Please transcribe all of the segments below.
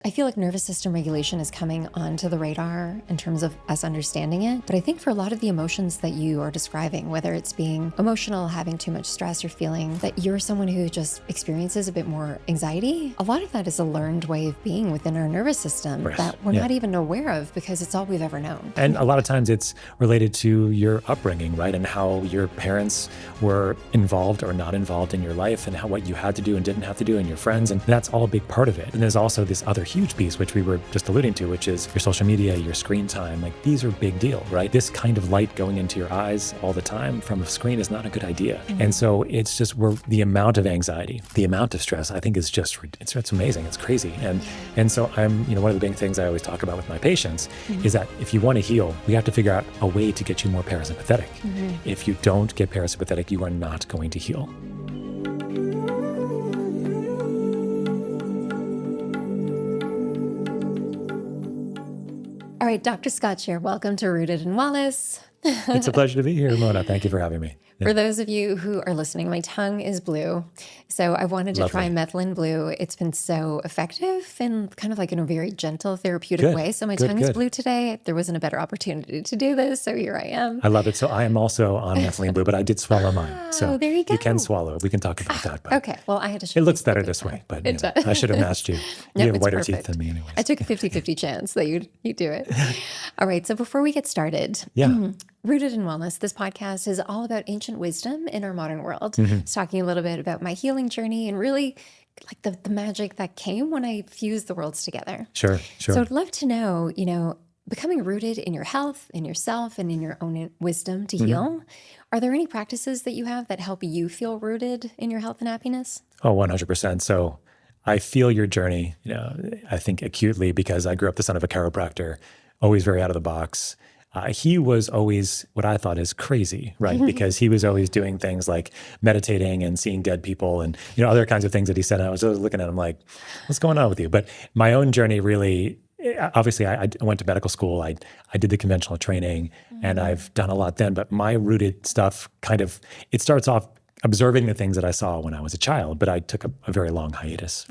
I feel like nervous system regulation is coming onto the radar in terms of us understanding it. But I think for a lot of the emotions that you are describing, whether it's being emotional, having too much stress, or feeling that you're someone who just experiences a bit more anxiety, a lot of that is a learned way of being within our nervous system that we're not even aware of because it's all we've ever known. And a lot of times it's related to your upbringing, right? And how your parents were involved or not involved in your life, and what you had to do and didn't have to do, and your friends. And that's all a big part of it. And there's also this other huge piece, which we were just alluding to, which is your social media, your screen time. Like, these are big deal, right? This kind of light going into your eyes all the time from a screen is not a good idea. And so it's just the amount of anxiety, the amount of stress, I think is just, it's amazing. It's crazy. And so I'm, one of the big things I always talk about with my patients is that if you want to heal, we have to figure out a way to get you more parasympathetic. If you don't get parasympathetic, you are not going to heal. All right, Dr. Scott Sherr, welcome to Rooted in Wellness. It's a pleasure to be here, Mona. Thank you for having me. For those of you who are listening, my tongue is blue. So I wanted to try methylene blue. It's been so effective and kind of like in a very gentle, therapeutic way. So my tongue is blue today. There wasn't a better opportunity to do this. So here I am. I love it. So I am also on methylene blue, but I did swallow mine. So there you go. You can swallow it. We can talk about that. But okay. Well, I had to. It looks better this way, but I should have asked you. You have whiter teeth than me anyways. I took a 50-50 chance that you'd do it. All right. So before we get started. Rooted in Wellness, this podcast is all about ancient wisdom in our modern world. It's talking a little bit about my healing journey and really like the magic that came when I fused the worlds together. Sure. So I'd love to know, becoming rooted in your health, in yourself, and in your own wisdom to heal. Are there any practices that you have that help you feel rooted in your health and happiness? Oh, 100%. So I feel your journey, I think acutely because I grew up the son of a chiropractor, always very out of the box. He was always what I thought is crazy, right? Because he was always doing things like meditating and seeing dead people and, other kinds of things that he said. And I was always looking at him like, what's going on with you? But my own journey really, obviously I went to medical school. I did the conventional training and I've done a lot then, but my rooted stuff it starts off observing the things that I saw when I was a child, but I took a very long hiatus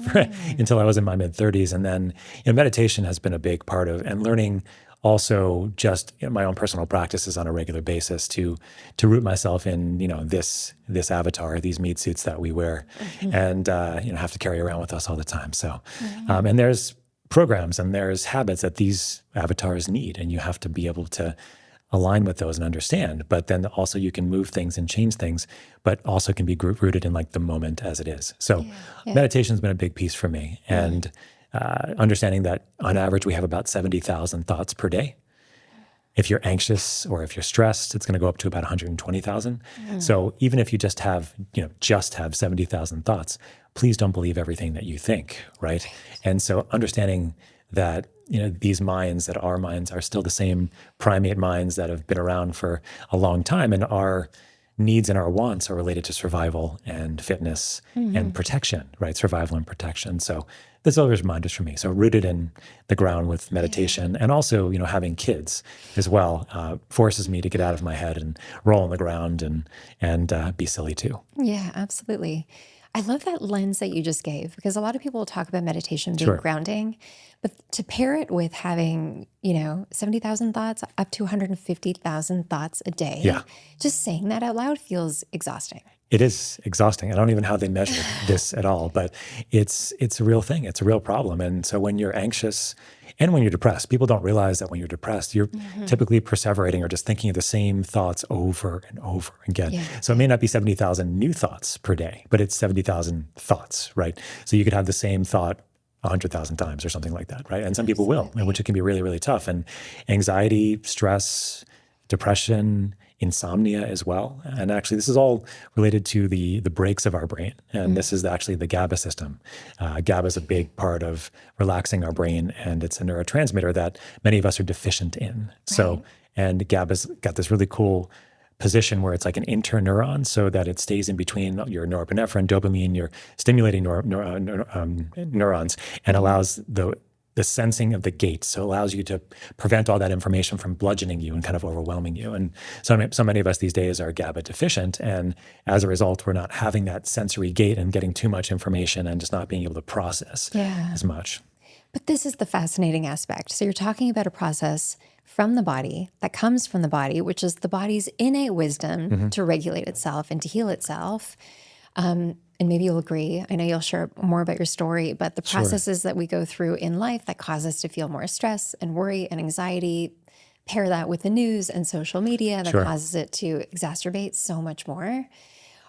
until I was in my mid-30s. And then meditation has been a big part of, and learning also just my own personal practices on a regular basis to root myself in, this avatar, these meat suits that we wear and, have to carry around with us all the time. So, and there's programs and there's habits that these avatars need, and you have to be able to align with those and understand, but then also you can move things and change things, but also can be rooted in like the moment as it is. So meditation's been a big piece for me. And understanding that on average, we have about 70,000 thoughts per day. If you're anxious or if you're stressed, it's going to go up to about 120,000. So even if you just have 70,000 thoughts, please don't believe everything that you think, right? And so understanding that, these minds, that our minds are still the same primate minds that have been around for a long time, and our needs and our wants are related to survival and fitness and protection, right? Survival and protection. So that's always reminders for me. So rooted in the ground with meditation and also, having kids as well forces me to get out of my head and roll on the ground and be silly too. Yeah, absolutely. I love that lens that you just gave because a lot of people will talk about meditation being grounding, but to pair it with having, 70,000 thoughts up to 150,000 thoughts a day, just saying that out loud feels exhausting. It is exhausting. I don't even know how they measure this at all, but it's a real thing. It's a real problem. And so when you're anxious and when you're depressed, people don't realize that when you're depressed, you're typically perseverating or just thinking of the same thoughts over and over again. So it may not be 70,000 new thoughts per day, but it's 70,000 thoughts, right? So you could have the same thought 100,000 times or something like that, right? And some people will, which it can be really, really tough. And anxiety, stress, depression, insomnia as well. And actually, this is all related to the brakes of our brain. And this is actually the GABA system. GABA is a big part of relaxing our brain, and it's a neurotransmitter that many of us are deficient in. So, and GABA's got this really cool position where it's like an interneuron so that it stays in between your norepinephrine, dopamine, your stimulating neurons, and allows the sensing of the gate. So it allows you to prevent all that information from bludgeoning you and kind of overwhelming you. And so many of us these days are GABA deficient. And as a result, we're not having that sensory gate and getting too much information and just not being able to process as much. But this is the fascinating aspect. So you're talking about a process from the body that comes from the body, which is the body's innate wisdom to regulate itself and to heal itself. And maybe you'll agree, I know you'll share more about your story, but the processes that we go through in life that cause us to feel more stress and worry and anxiety, pair that with the news and social media that causes it to exacerbate so much more.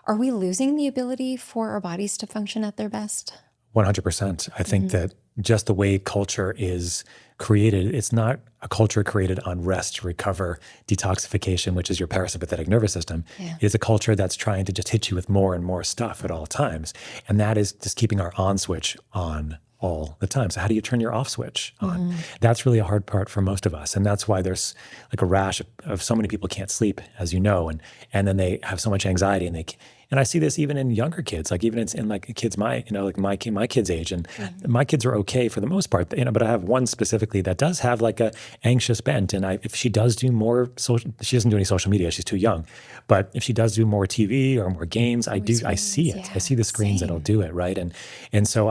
Are we losing the ability for our bodies to function at their best? 100%. I think that just the way culture is created, it's not a culture created on rest, recover, detoxification, which is your parasympathetic nervous system. It's a culture that's trying to just hit you with more and more stuff at all times. And that is just keeping our on switch on all the time. So how do you turn your off switch on? That's really a hard part for most of us. And that's why there's like a rash of so many people can't sleep, as you know, and then they have so much anxiety and I see this even in younger kids, like even it's in like kids my kids' age, and my kids are okay for the most part, but I have one specifically that does have like a anxious bent, and if she does do more social, she doesn't do any social media, she's too young, but if she does do more TV or more games, I see it. I see the screens that'll do it, right? And so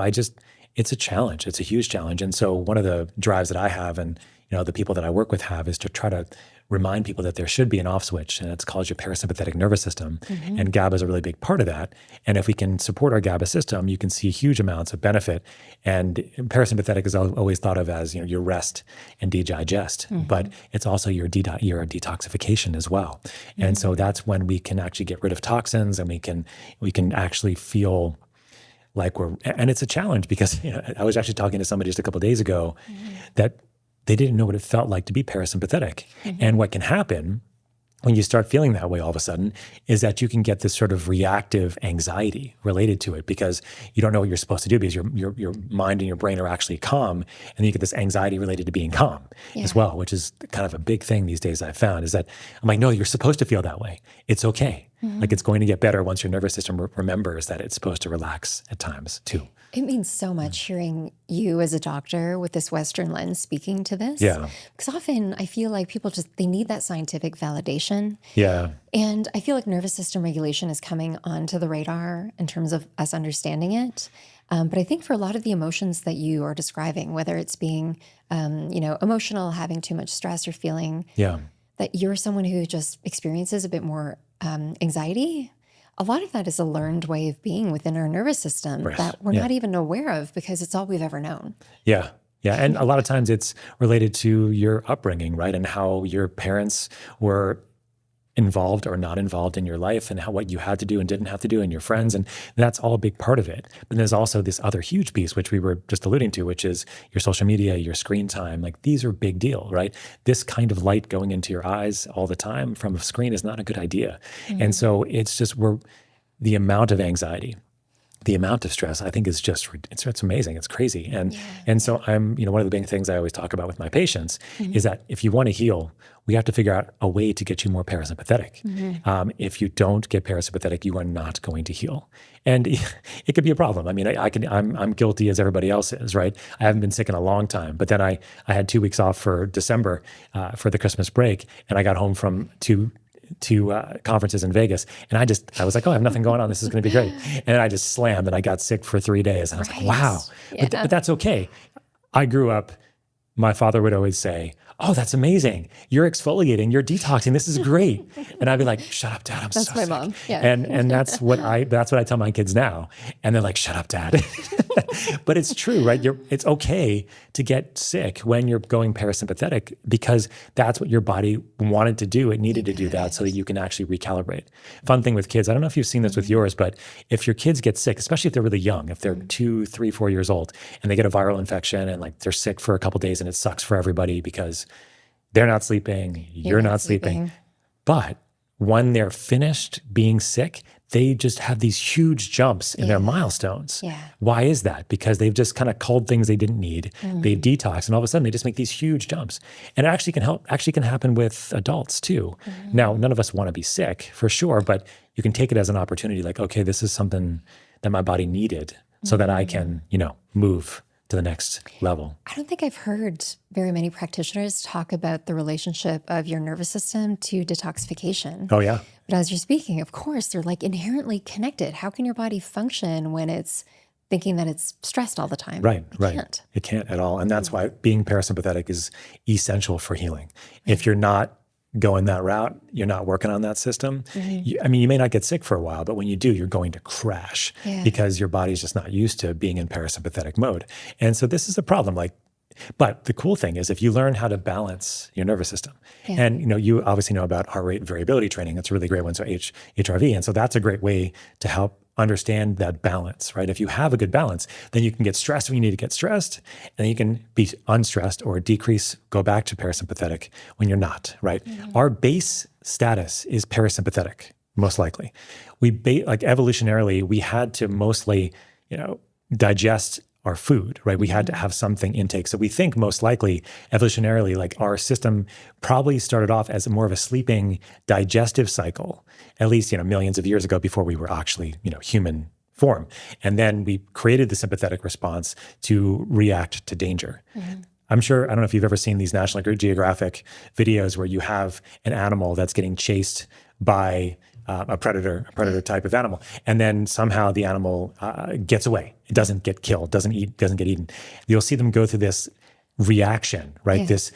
it's a challenge. It's a huge challenge. And so one of the drives that I have, and the people that I work with have, is to try to remind people that there should be an off switch, and it's called your parasympathetic nervous system. And GABA is a really big part of that. And if we can support our GABA system, you can see huge amounts of benefit. And parasympathetic is always thought of as your rest and digest, but it's also your detoxification as well. And so that's when we can actually get rid of toxins, and we can actually feel like and it's a challenge because I was actually talking to somebody just a couple of days ago that they didn't know what it felt like to be parasympathetic. And what can happen when you start feeling that way all of a sudden is that you can get this sort of reactive anxiety related to it because you don't know what you're supposed to do because your mind and your brain are actually calm, and then you get this anxiety related to being calm as well, which is kind of a big thing these days I've found, is that I'm like, no, you're supposed to feel that way. It's okay. Like it's going to get better once your nervous system remembers that it's supposed to relax at times too. It means so much hearing you as a doctor with this Western lens speaking to this. Yeah. Because often I feel like people they need that scientific validation. Yeah. And I feel like nervous system regulation is coming onto the radar in terms of us understanding it. But I think for a lot of the emotions that you are describing, whether it's being, emotional, having too much stress, or feeling that you're someone who just experiences a bit more anxiety, a lot of that is a learned way of being within our nervous system that we're not even aware of because it's all we've ever known. Yeah. Yeah. And a lot of times it's related to your upbringing, right? And how your parents were involved or not involved in your life, and what you had to do and didn't have to do, and your friends. And that's all a big part of it. But there's also this other huge piece, which we were just alluding to, which is your social media, your screen time. Like these are a big deal, right? This kind of light going into your eyes all the time from a screen is not a good idea. And so it's just, the amount of anxiety, the amount of stress, I think is just, it's amazing. It's crazy. And so I'm, one of the big things I always talk about with my patients is that if you want to heal, we have to figure out a way to get you more parasympathetic. If you don't get parasympathetic, you are not going to heal. And it could be a problem. I mean, I'm guilty as everybody else is, right? I haven't been sick in a long time, but then I had 2 weeks off for December for the Christmas break, and I got home from two conferences in Vegas. And I was like, oh, I have nothing going on. This is going to be great. And I just slammed, and I got sick for 3 days. And I was like, wow, but that's okay. I grew up, my father would always say, oh, that's amazing. You're exfoliating, you're detoxing. This is great. And I'd be like, shut up, Dad. I'm so sick. That's my mom. Yeah. And that's what I tell my kids now. And they're like, shut up, Dad. But it's true, right? It's okay to get sick when you're going parasympathetic because that's what your body wanted to do. It needed to do that so that you can actually recalibrate. Fun thing with kids, I don't know if you've seen this with yours, but if your kids get sick, especially if they're really young, if they're 2, 3, 4 years old, and they get a viral infection and like they're sick for a couple of days, and it sucks for everybody because they're not sleeping, you're not sleeping. But when they're finished being sick, they just have these huge jumps in their milestones. Why is that? Because they've just kind of culled things they didn't need. They detox, and all of a sudden they just make these huge jumps. And it actually can happen with adults too. Now, none of us want to be sick for sure, but you can take it as an opportunity, like, okay, this is something that my body needed so that I can, move to the next level. I don't think I've heard very many practitioners talk about the relationship of your nervous system to detoxification. Oh, yeah. But as you're speaking, of course, they're like inherently connected. How can your body function when it's thinking that it's stressed all the time. Right, It right. can't. It can't at all. And that's why being parasympathetic is essential for healing. If you're not going that route, you're not working on that system. You may not get sick for a while, but when you do, you're going to crash because your body's just not used to being in parasympathetic mode. And so this is a problem. But the cool thing is if you learn how to balance your nervous system, and you obviously know about heart rate variability training. That's a really great one. So HRV. And so that's a great way to help understand that balance, right? If you have a good balance, then you can get stressed when you need to get stressed, and then you can be unstressed or go back to parasympathetic when you're not, right? Our base status is parasympathetic, most likely. Evolutionarily, we had to mostly, digest our food, right? We had to have something intake. So we think most likely, evolutionarily, our system probably started off as more of a sleeping digestive cycle, at least, millions of years ago before we were actually, human form. And then we created the sympathetic response to react to danger. I'm sure, I don't know if you've ever seen these National Geographic videos where you have an animal that's getting chased by a predator type of animal. And then somehow the animal gets away. It doesn't get killed, doesn't get eaten. You'll see them go through this reaction, right? This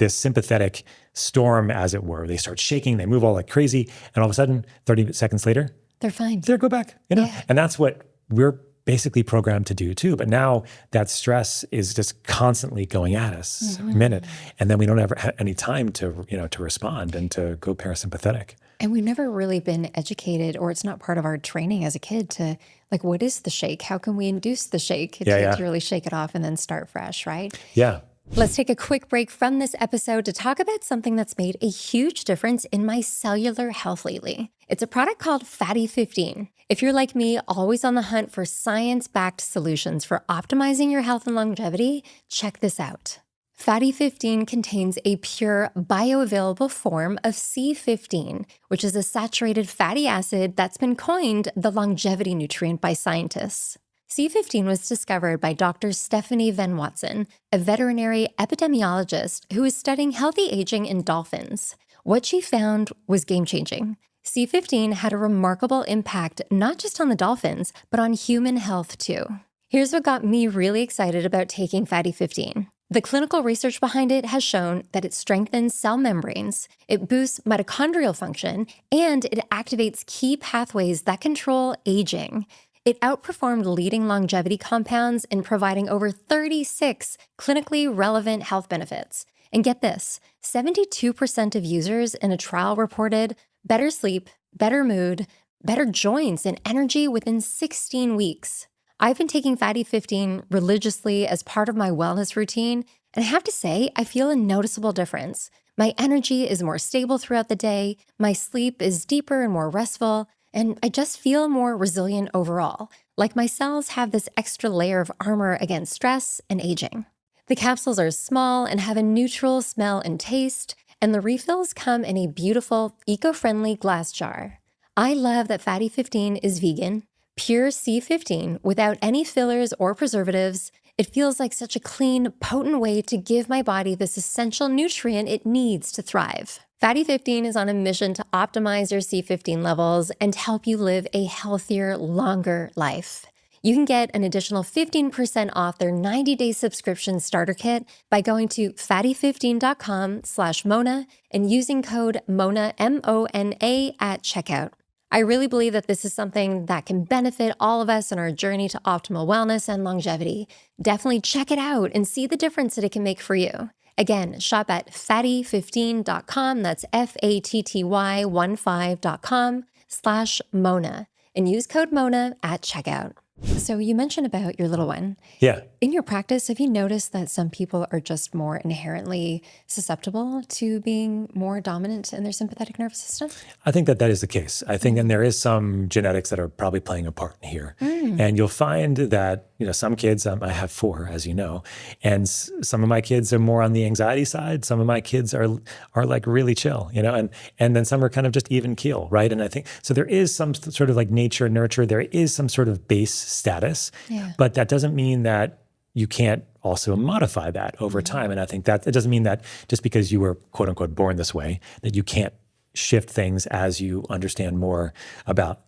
sympathetic storm, as it were. They start shaking, they move all like crazy. And all of a sudden, 30 seconds later, they're fine. They go back, And that's what we're basically programmed to do too. But now that stress is just constantly going at us every minute. And then we don't ever have any time to respond and to go parasympathetic. And we've never really been educated, or it's not part of our training as a kid to what is the shake? How can we induce the shake to really shake it off and then start fresh, right? Yeah. Let's take a quick break from this episode to talk about something that's made a huge difference in my cellular health lately. It's a product called Fatty 15. If you're like me, always on the hunt for science-backed solutions for optimizing your health and longevity, check this out. Fatty 15 contains a pure bioavailable form of C15, which is a saturated fatty acid that's been coined the longevity nutrient by scientists. C15 was discovered by Dr. Stephanie Van Watson, a veterinary epidemiologist who is studying healthy aging in dolphins. What she found was game-changing. C15 had a remarkable impact not just on the dolphins, but on human health too. Here's what got me really excited about taking Fatty 15. The clinical research behind it has shown that it strengthens cell membranes, it boosts mitochondrial function, and it activates key pathways that control aging. It outperformed leading longevity compounds in providing over 36 clinically relevant health benefits. And get this, 72% of users in a trial reported better sleep, better mood, better joints, and energy within 16 weeks. I've been taking Fatty 15 religiously as part of my wellness routine, and I have to say, I feel a noticeable difference. My energy is more stable throughout the day, my sleep is deeper and more restful, and I just feel more resilient overall, like my cells have this extra layer of armor against stress and aging. The capsules are small and have a neutral smell and taste, and the refills come in a beautiful, eco-friendly glass jar. I love that Fatty 15 is vegan, pure C15 without any fillers or preservatives. It feels like such a clean, potent way to give my body this essential nutrient it needs to thrive. Fatty 15 is on a mission to optimize your C15 levels and help you live a healthier, longer life. You can get an additional 15% off their 90-day subscription starter kit by going to fatty15.com/Mona and using code MONA, M-O-N-A, at checkout. I really believe that this is something that can benefit all of us in our journey to optimal wellness and longevity. Definitely check it out and see the difference that it can make for you. Again, shop at fatty15.com, that's fatty15.com/Mona, and use code MONA at checkout. So you mentioned about your little one. Yeah. In your practice, have you noticed that some people are just more inherently susceptible to being more dominant in their sympathetic nervous system? I think that is the case. I think, and there is some genetics that are probably playing a part here. And you'll find that, some kids, I have 4, as you know, and some of my kids are more on the anxiety side. Some of my kids are like really chill, and then some are kind of just even keel, right? And I think, so there is some sort of like nature, nurture, there is some sort of base status, but that doesn't mean that you can't also modify that over time. And I think that it doesn't mean that just because you were quote unquote born this way, that you can't shift things as you understand more about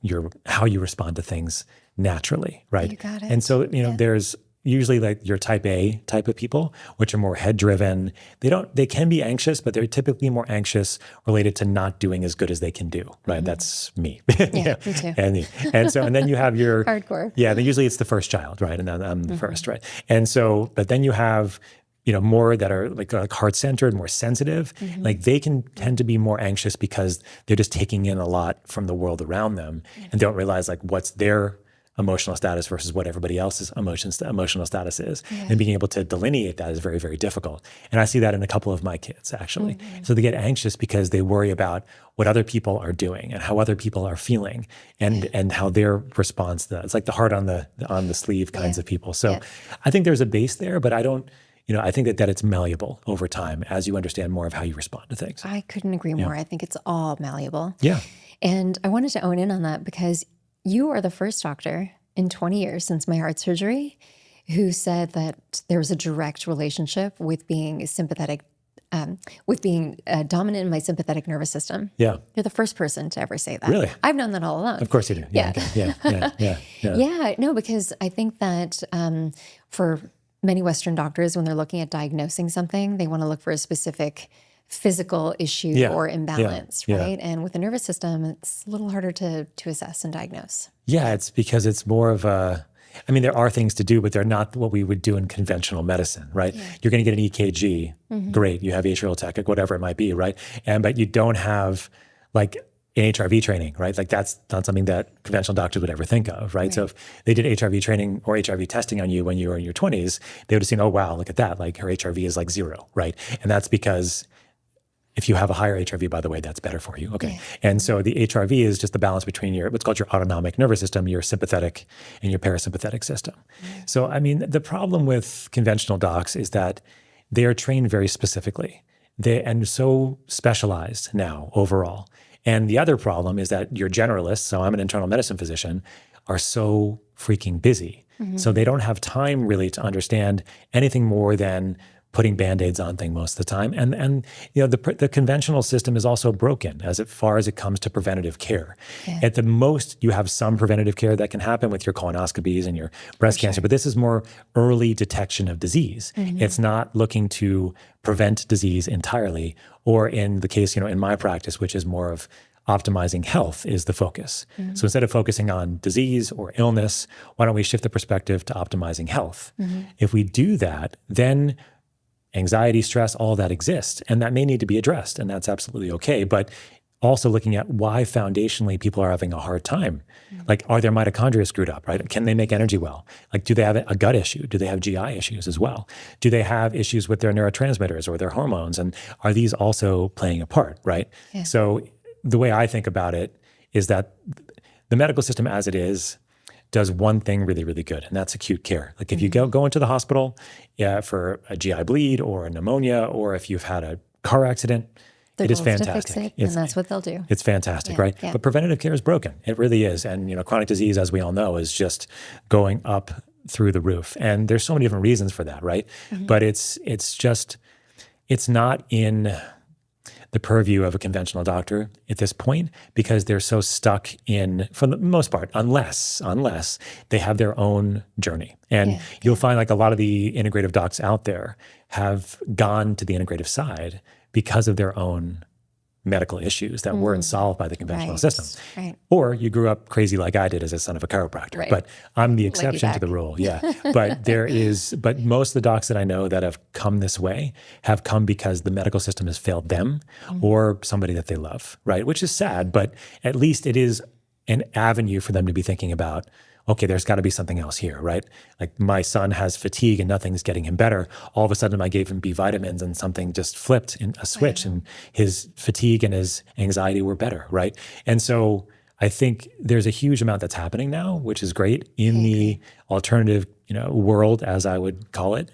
how you respond to things naturally, right? You got it. And so, there's usually like your type A type of people, which are more head driven. They can be anxious, but they're typically more anxious related to not doing as good as they can do, right? That's me. Yeah, me too. And then you have your Hardcore. Yeah, then usually it's the first child, right? And then I'm the first, right? And so, but then you have more that are like heart-centered, more sensitive. Like they can tend to be more anxious because they're just taking in a lot from the world around them and don't realize like what's their emotional status versus what everybody else's emotional status is. And being able to delineate that is very, very difficult. And I see that in a couple of my kids, actually. So they get anxious because they worry about what other people are doing and how other people are feeling and how their response to that. It's like the heart on the sleeve kinds of people. So I think there's a base there, but I don't, I think that it's malleable over time as you understand more of how you respond to things. I couldn't agree more. I think it's all malleable. Yeah. And I wanted to own in on that because you are the first doctor in 20 years since my heart surgery who said that there was a direct relationship with being sympathetic, dominant in my sympathetic nervous system. Yeah. You're the first person to ever say that. Really? I've known that all along. Of course you do. Yeah. Yeah, no, because I think that for many Western doctors, when they're looking at diagnosing something, they want to look for a specific physical issue or imbalance, right? And with the nervous system, it's a little harder to assess and diagnose. Yeah, it's because it's more of there are things to do, but they're not what we would do in conventional medicine, right? Yeah. You're going to get an EKG, great, you have atrial tachycardia, whatever it might be, right? But you don't have like an HRV training, right? Like that's not something that conventional doctors would ever think of, right? So if they did HRV training or HRV testing on you when you were in your 20s, they would have seen, oh, wow, look at that. Like her HRV is like 0, right? And that's because if you have a higher HRV, by the way, that's better for you. Okay. Yeah. And so the HRV is just the balance between what's called your autonomic nervous system, your sympathetic and your parasympathetic system. So, the problem with conventional docs is that they are trained very specifically. And so specialized now overall. And the other problem is that your generalists, so I'm an internal medicine physician, are so freaking busy. So they don't have time really to understand anything more than putting Band-Aids on things most of the time. And the conventional system is also broken as far as it comes to preventative care. Yeah. At the most, you have some preventative care that can happen with your colonoscopies and your breast cancer, but this is more early detection of disease. It's not looking to prevent disease entirely, or in the case, in my practice, which is more of optimizing health is the focus. So instead of focusing on disease or illness, why don't we shift the perspective to optimizing health? If we do that, then anxiety, stress, all that exists, and that may need to be addressed, and that's absolutely okay. But also looking at why foundationally people are having a hard time. Like, are their mitochondria screwed up, right? Can they make energy well? Like, do they have a gut issue? Do they have GI issues as well? Do they have issues with their neurotransmitters or their hormones? And are these also playing a part, right? Yeah. So the way I think about it is that the medical system as it is does one thing really, really good, and that's acute care. Like if you go into the hospital for a GI bleed or a pneumonia, or if you've had a car accident, it is fantastic. To fix it, and that's what they'll do. It's fantastic, right? Yeah. But preventative care is broken. It really is. And chronic disease, as we all know, is just going up through the roof. And there's so many different reasons for that, right? But it's not in the purview of a conventional doctor at this point, because they're so stuck in, for the most part, unless they have their own journey. And you'll find like a lot of the integrative docs out there have gone to the integrative side because of their own medical issues that weren't solved by the conventional system. Right. Or you grew up crazy like I did as a son of a chiropractor. Right. But I'm the exception to the rule. Yeah. But most of the docs that I know that have come this way have come because the medical system has failed them or somebody that they love, right? Which is sad, but at least it is an avenue for them to be thinking about, okay, there's got to be something else here, right? Like my son has fatigue and nothing's getting him better. All of a sudden I gave him B vitamins and something just flipped in a switch and his fatigue and his anxiety were better, right? And so I think there's a huge amount that's happening now, which is great in the alternative world, as I would call it,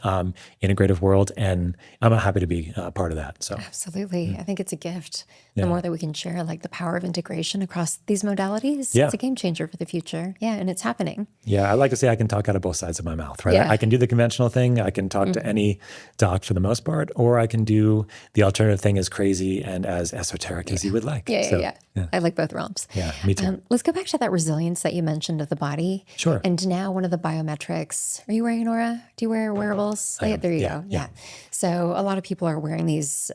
integrative world. And I'm happy to be part of that. So Absolutely. I think it's a gift. Yeah. The more that we can share like the power of integration across these modalities, Yeah. it's a game changer for the future. Yeah. And it's happening. Yeah, I like to say I can talk out of both sides of my mouth, right? Yeah. I can do the conventional thing. I can talk to any doc for the most part, or I can do the alternative thing as crazy and as esoteric as you would like. Yeah. I like both realms. Yeah, me too. Let's go back to that resilience that you mentioned of the body. Sure. And now one of the biometrics. Are you wearing an aura? Do you wear wearables? I am. There you Yeah, go. yeah. So a lot of people are wearing these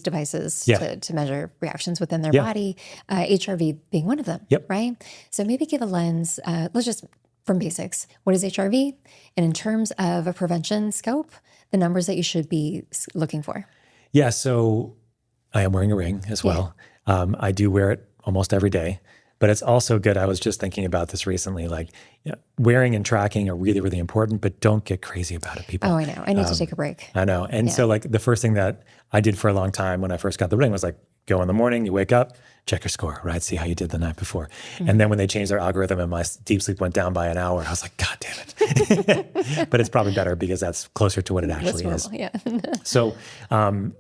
devices Yeah. to measure reactions within their Yeah. body, HRV being one of them, Yep. right? So maybe give a lens, let's just, from basics, what is HRV? And in terms of a prevention scope, the numbers that you should be looking for. Yeah, so I am wearing a ring as well. I do wear it almost every day, but it's also good. I was just thinking about this recently, like wearing and tracking are really, really important, but don't get crazy about it, people. Oh, I know. I need to take a break. I know. And so like the first thing that I did for a long time when I first got the ring was like, go in the morning, you wake up, check your score, right? See how you did the night before. And then when they changed their algorithm and my deep sleep went down by an hour, I was like, God damn it. But it's probably better because that's closer to what it actually is. Yeah. So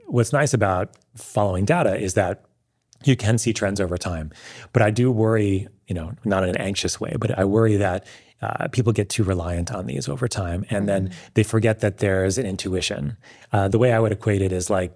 what's nice about following data is that you can see trends over time. But I do worry, not in an anxious way, but I worry that people get too reliant on these over time. And then they forget that there's an intuition. The way I would equate it is like,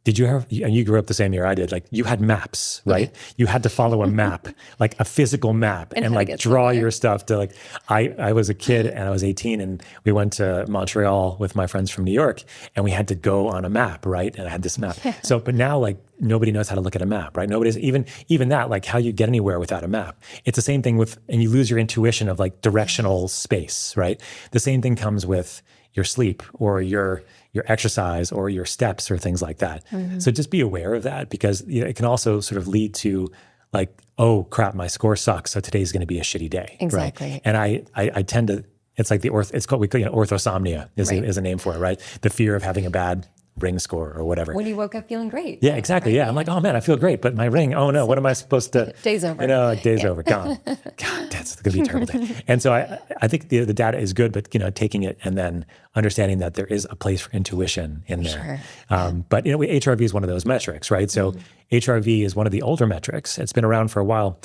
and you grew up the same year I did, like you had maps, right? You had to follow a map, like a physical map and like draw your stuff to like, I was a kid and I was 18 and we went to Montreal with my friends from New York and we had to go on a map, right? And I had this map. So, but now like nobody knows how to look at a map, right? Nobody's even that, like how you get anywhere without a map. It's the same thing and you lose your intuition of like directional space, right? The same thing comes with your sleep or your exercise or your steps or things like that. So just be aware of that because it can also sort of lead to like, oh crap, my score sucks. So today's going to be a shitty day. Exactly. Right? And I tend to, it's like it's called orthosomnia is a name for it, right? The fear of having a bad ring score or whatever. When you woke up feeling great. Yeah, exactly. Right? Yeah. I'm like, oh man, I feel great. But my ring, oh no, what am I supposed to? Day's over. Day's over, gone. God, that's going to be a terrible day. And so I think the data is good, but taking it and then understanding that there is a place for intuition in there. Sure. But HRV is one of those metrics, right? So HRV is one of the older metrics. It's been around for a while.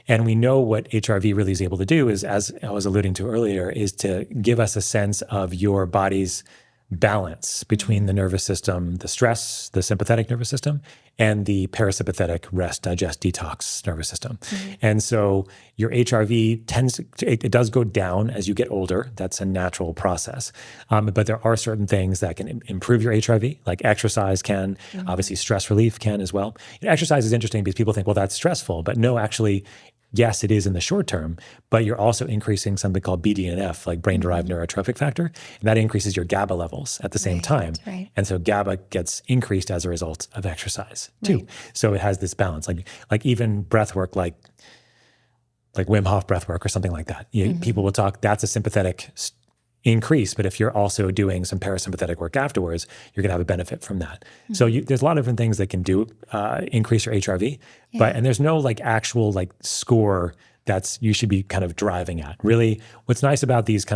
And we know what HRV really is able to do is, as I was alluding to earlier, is to give us a sense of your body's balance between the nervous system, the stress, the sympathetic nervous system, and the parasympathetic rest, digest, detox nervous system. And so your HRV it does go down as you get older. That's a natural process. But there are certain things that can improve your HRV, like exercise can, obviously stress relief can as well. Exercise is interesting because people think, well, that's stressful. But no, actually, yes, it is in the short term, but you're also increasing something called BDNF, like brain-derived neurotrophic factor, and that increases your GABA levels at the same time. Right. And so GABA gets increased as a result of exercise too. So it has this balance, like even breath work, like Wim Hof breath work or something like that. People will talk, that's a sympathetic increase, but if you're also doing some parasympathetic work afterwards, you're going to have a benefit from that. So there's a lot of different things that can do increase your HRV, and there's no like actual like score that's you should be kind of driving at. Really, what's nice about these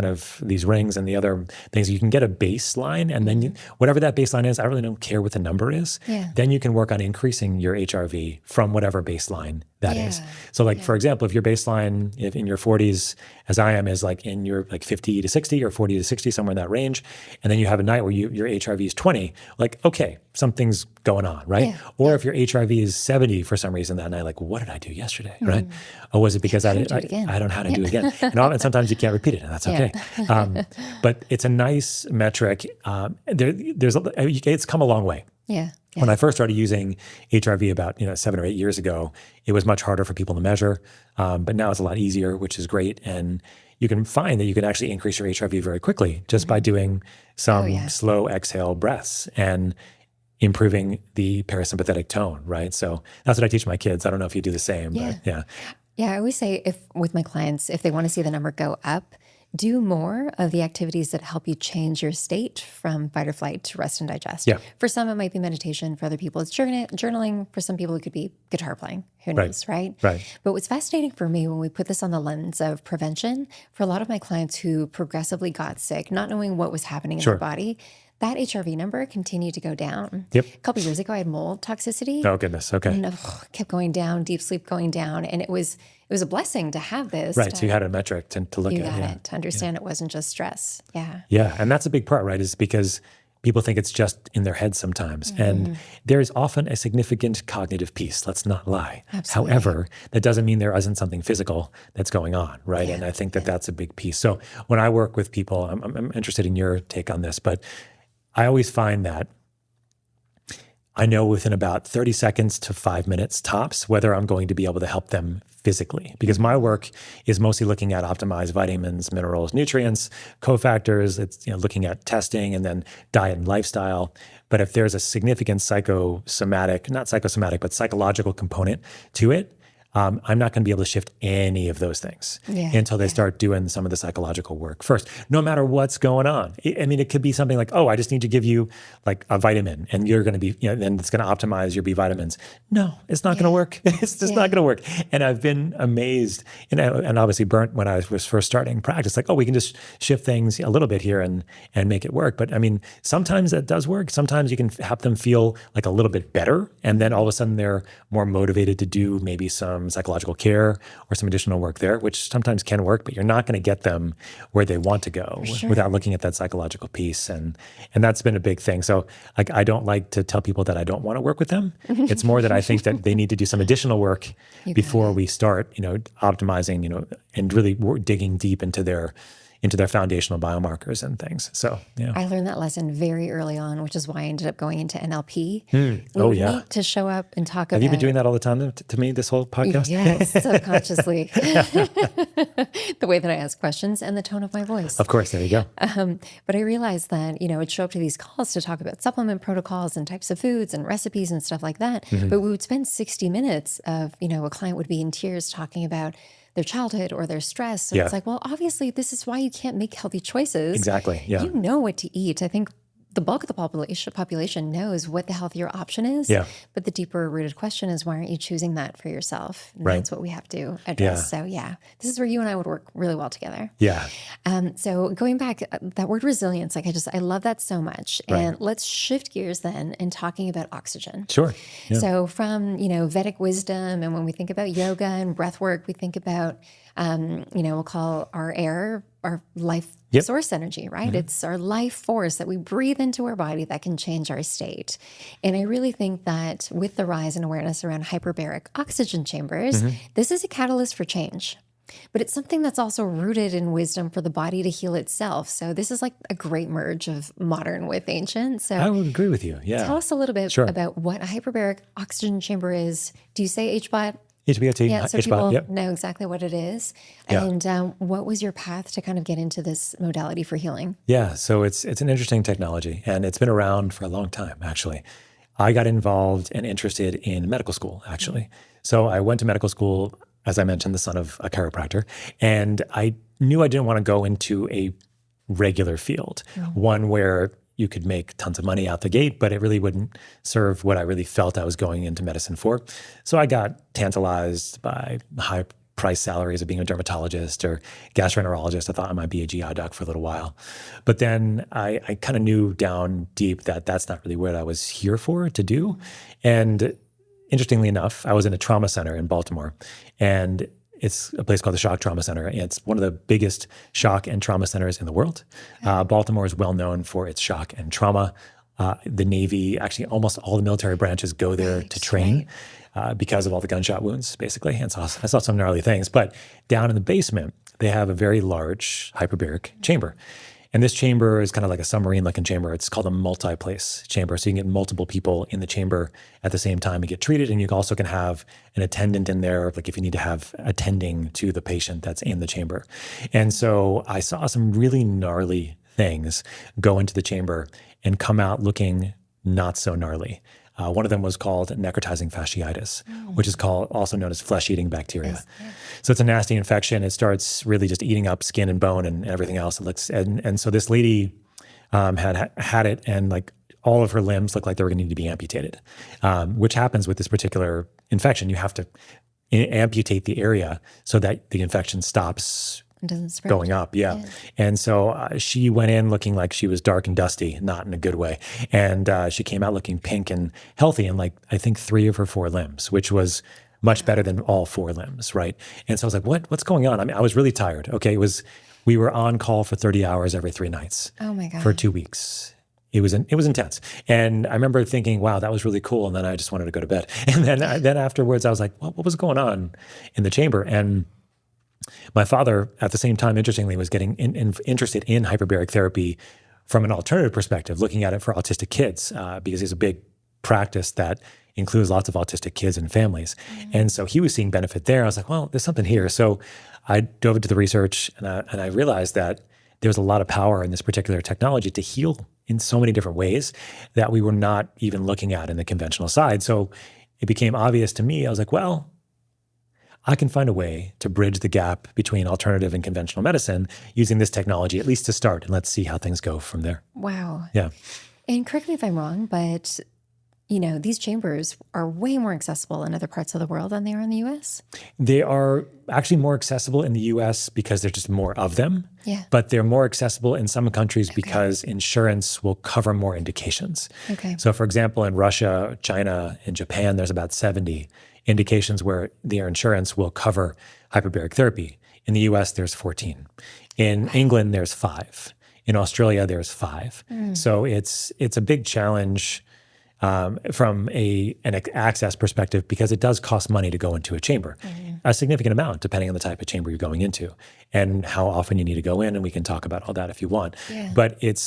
rings and the other things, you can get a baseline, and then whatever that baseline is, I really don't care what the number is. Then you can work on increasing your HRV from whatever baseline that is. So like, for example, if your baseline if in your 40s, as I am, is like in your like 50 to 60 or 40 to 60, somewhere in that range, and then you have a night where your HRV is 20, like, okay, something's going on, right? Or if your HRV is 70 for some reason that night, like, what did I do yesterday, right? Or was it because I don't know how to do it again? And sometimes you can't repeat it, and that's okay. But it's a nice metric. It's come a long way. When I first started using HRV about 7 or 8 years ago, it was much harder for people to measure, but now it's a lot easier, which is great. And you can find that you can actually increase your HRV very quickly just by doing some slow exhale breaths and improving the parasympathetic tone, right? So that's what I teach my kids. I don't know if you do the same, but yeah. Yeah, I always say with my clients, if they want to see the number go up, do more of the activities that help you change your state from fight or flight to rest and digest. For some, it might be meditation. For other people, it's journaling. For some people, it could be guitar playing. Who knows, right? Right. But what's fascinating for me when we put this on the lens of prevention, for a lot of my clients who progressively got sick, not knowing what was happening in their body, that HRV number continued to go down. Yep. A couple of years ago, I had mold toxicity. Oh, goodness. Okay. And kept going down, deep sleep going down. And it was a blessing to have this. Right. So you had a metric to look You at. got it, to understand it wasn't just stress. Yeah. Yeah. And that's a big part, right? Is because people think it's just in their head sometimes. And there is often a significant cognitive piece. Let's not lie. Absolutely. However, that doesn't mean there isn't something physical that's going on, right? And I think that that's a big piece. So when I work with people, I'm interested in your take on this, but I always find that I know within about 30 seconds to 5 minutes tops whether I'm going to be able to help them physically, because my work is mostly looking at optimized vitamins, minerals, nutrients, cofactors. It's looking at testing and then diet and lifestyle. But if there's a significant not psychosomatic, but psychological component to it, I'm not going to be able to shift any of those things until they start doing some of the psychological work first, no matter what's going on. I mean, it could be something like, oh, I just need to give you like a vitamin and you're going to be, then it's going to optimize your B vitamins. No, it's not going to work. It's just not going to work. And I've been amazed and obviously burnt when I was first starting practice, like, oh, we can just shift things a little bit here and make it work. But I mean, sometimes that does work. Sometimes you can have them feel like a little bit better. And then all of a sudden they're more motivated to do maybe some psychological care or some additional work there, which sometimes can work, but you're not going to get them where they want to go without looking at that psychological piece. And that's been a big thing. So like, I don't like to tell people that I don't want to work with them. It's more that I think that they need to do some additional work before we start, optimizing, and really digging deep into their foundational biomarkers and things. So, yeah. I learned that lesson very early on, which is why I ended up going into NLP. We need to show up and talk about. Have you been doing that all the time to me, this whole podcast? Yes, subconsciously. The way that I ask questions and the tone of my voice. Of course, there you go. But I realized that, I'd show up to these calls to talk about supplement protocols and types of foods and recipes and stuff like that. But we would spend 60 minutes of, a client would be in tears talking about their childhood or their stress. So it's like, well, obviously this is why you can't make healthy choices. Exactly. Yeah. You know what to eat. I think the bulk of the population knows what the healthier option is. Yeah. But the deeper rooted question is, why aren't you choosing that for yourself? And that's what we have to address. So this is where you and I would work really well together. Yeah. So going back, that word resilience, I love that so much. And let's shift gears then and talking about oxygen. Sure. Yeah. So from, Vedic wisdom, and when we think about yoga and breath work, we think about, we'll call our air, our life source energy, right? It's our life force that we breathe into our body that can change our state. And I really think that with the rise in awareness around hyperbaric oxygen chambers, this is a catalyst for change. But it's something that's also rooted in wisdom for the body to heal itself. So this is like a great merge of modern with ancient. So I would agree with you. Yeah. Tell us a little bit about what a hyperbaric oxygen chamber is. Do you say HBOT? HBOT, Yeah, so HBOT, people know exactly what it is. Yeah. And what was your path to kind of get into this modality for healing? Yeah, so it's an interesting technology, and it's been around for a long time, actually. I got involved and interested in medical school, actually. So I went to medical school, as I mentioned, the son of a chiropractor, and I knew I didn't want to go into a regular field, one where you could make tons of money out the gate, but it really wouldn't serve what I really felt I was going into medicine for. So I got tantalized by high price salaries of being a dermatologist or gastroenterologist. I thought I might be a GI doc for a little while. But then I kind of knew down deep that that's not really what I was here for to do. And interestingly enough, I was in a trauma center in Baltimore, and it's a place called the Shock Trauma Center. It's one of the biggest shock and trauma centers in the world. Baltimore is well known for its shock and trauma. The Navy, actually almost all the military branches go there to train because of all the gunshot wounds, basically. And so I saw some gnarly things. But down in the basement, they have a very large hyperbaric chamber. And this chamber is kind of like a submarine-looking chamber. It's called a multi-place chamber. So you can get multiple people in the chamber at the same time and get treated. And you also can have an attendant in there, like if you need to have attending to the patient that's in the chamber. And so I saw some really gnarly things go into the chamber and come out looking not so gnarly. One of them was called necrotizing fasciitis, which is also known as flesh-eating bacteria. So it's a nasty infection. It starts really just eating up skin and bone and everything else. And so this lady had it, and like all of her limbs looked like they were going to need to be amputated, which happens with this particular infection, you have to amputate the area so that the infection stops It doesn't spread. going up. Yeah. And so she went in looking like she was dark and dusty, not in a good way. And she came out looking pink and healthy in like, I think 3 of her 4 limbs, which was much better than all 4 limbs. Right. And so I was like, what's going on? I mean, I was really tired. Okay. We were on call for 30 hours every 3 nights. Oh my God. For 2 weeks. It was intense. And I remember thinking, wow, that was really cool. And then I just wanted to go to bed. And then afterwards I was like, what was going on in the chamber? And my father, at the same time, interestingly, was getting interested in hyperbaric therapy from an alternative perspective, looking at it for autistic kids, because there's a big practice that includes lots of autistic kids and families. And so he was seeing benefit there. I was like, well, there's something here. So I dove into the research and I realized that there was a lot of power in this particular technology to heal in so many different ways that we were not even looking at in the conventional side. So it became obvious to me. I was like, well, I can find a way to bridge the gap between alternative and conventional medicine using this technology, at least to start, and let's see how things go from there. Wow. Yeah. And correct me if I'm wrong, but these chambers are way more accessible in other parts of the world than they are in the US. They are actually more accessible in the US because there's just more of them. Yeah. But they're more accessible in some countries because insurance will cover more indications. Okay. So for example, in Russia, China, and Japan, there's about 70 indications where their insurance will cover hyperbaric therapy. In the US, there's 14. In England, there's 5. In Australia, there's 5. So it's a big challenge from an access perspective, because it does cost money to go into a chamber, a significant amount, depending on the type of chamber you're going into and how often you need to go in. And we can talk about all that if you want. Yeah. But it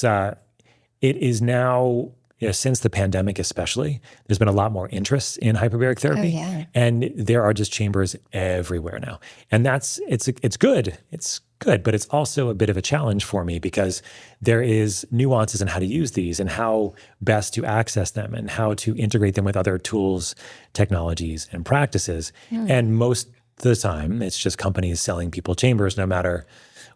is now, since the pandemic especially, there's been a lot more interest in hyperbaric therapy. Oh, yeah. And there are just chambers everywhere now. And it's good. It's good, but it's also a bit of a challenge for me because there is nuances in how to use these and how best to access them and how to integrate them with other tools, technologies, and practices. And most of the time, it's just companies selling people chambers no matter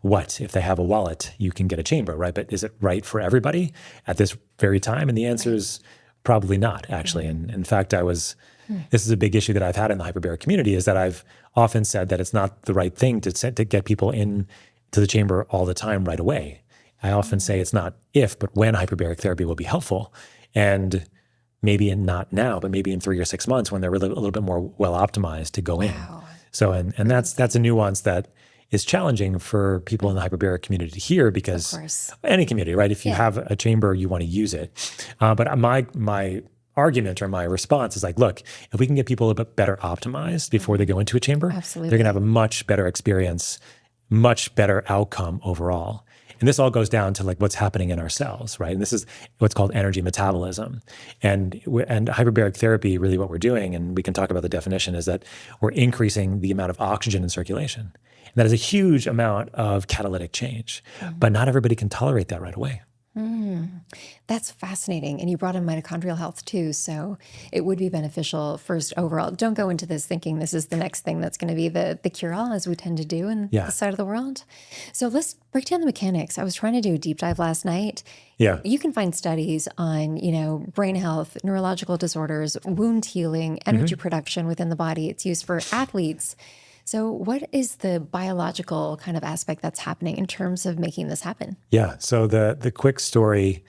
what. If they have a wallet, you can get a chamber, right? But is it right for everybody at this very time? And the answer is probably not, actually. And in fact, this is a big issue that I've had in the hyperbaric community, is that I've often said that it's not the right thing to get people in to the chamber all the time right away. I often say it's not if, but when hyperbaric therapy will be helpful. And maybe not now, but maybe in 3 or 6 months when they're really a little bit more well optimized to go in. So, and that's a nuance that is challenging for people in the hyperbaric community to hear, because any community, right? If you have a chamber, you want to use it. But my argument or my response is like, look, if we can get people a bit better optimized before they go into a chamber, they're going to have a much better experience, much better outcome overall. And this all goes down to like what's happening in our cells, right? And this is what's called energy metabolism. And hyperbaric therapy, really what we're doing, and we can talk about the definition, is that we're increasing the amount of oxygen in circulation. And that is a huge amount of catalytic change. But not everybody can tolerate that right away. That's fascinating. And you brought in mitochondrial health too. So it would be beneficial first overall. Don't go into this thinking this is the next thing that's going to be the cure-all, as we tend to do in this side of the world. So let's break down the mechanics. I was trying to do a deep dive last night. Yeah. You can find studies on, brain health, neurological disorders, wound healing, energy production within the body. It's used for athletes. So what is the biological kind of aspect that's happening in terms of making this happen? Yeah. So the quick story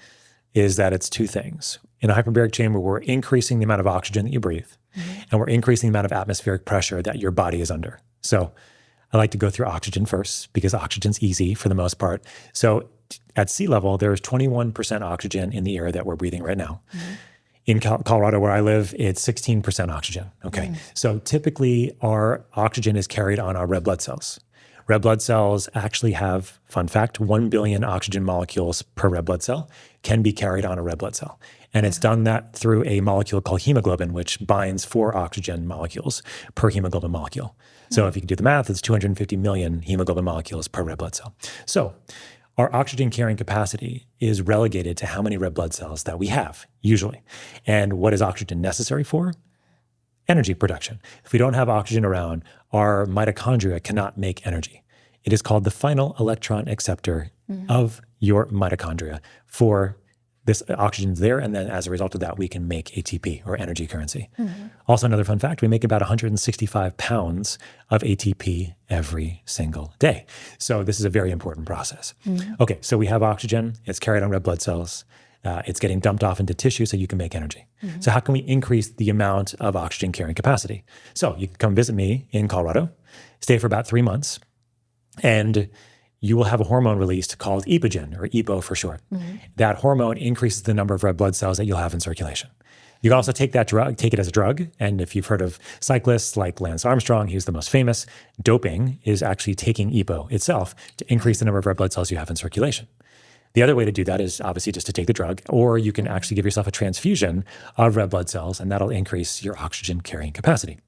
is that it's 2 things. In a hyperbaric chamber, we're increasing the amount of oxygen that you breathe, and we're increasing the amount of atmospheric pressure that your body is under. So I like to go through oxygen first because oxygen's easy for the most part. So at sea level, there's 21% oxygen in the air that we're breathing right now. In Colorado, where I live, it's 16% oxygen. Okay. So typically our oxygen is carried on our red blood cells. Red blood cells actually have, fun fact, 1 billion oxygen molecules per red blood cell can be carried on a red blood cell. And it's done that through a molecule called hemoglobin, which binds 4 oxygen molecules per hemoglobin molecule. So if you can do the math, it's 250 million hemoglobin molecules per red blood cell. So our oxygen carrying capacity is relegated to how many red blood cells that we have, usually. And what is oxygen necessary for? Energy production. If we don't have oxygen around, our mitochondria cannot make energy. It is called the final electron acceptor of your mitochondria for This oxygen's there, and then as a result of that, we can make ATP, or energy currency. Also, another fun fact, we make about 165 pounds of ATP every single day. So this is a very important process. Okay, so we have oxygen. It's carried on red blood cells. It's getting dumped off into tissue so you can make energy. So how can we increase the amount of oxygen carrying capacity? So you can come visit me in Colorado, stay for about 3 months, and you will have a hormone released called epogen, or EPO for short. That hormone increases the number of red blood cells that you'll have in circulation. You can also take that drug, take it as a drug. And if you've heard of cyclists like Lance Armstrong, he's the most famous, doping is actually taking EPO itself to increase the number of red blood cells you have in circulation. The other way to do that is obviously just to take the drug, or you can actually give yourself a transfusion of red blood cells, and that'll increase your oxygen carrying capacity.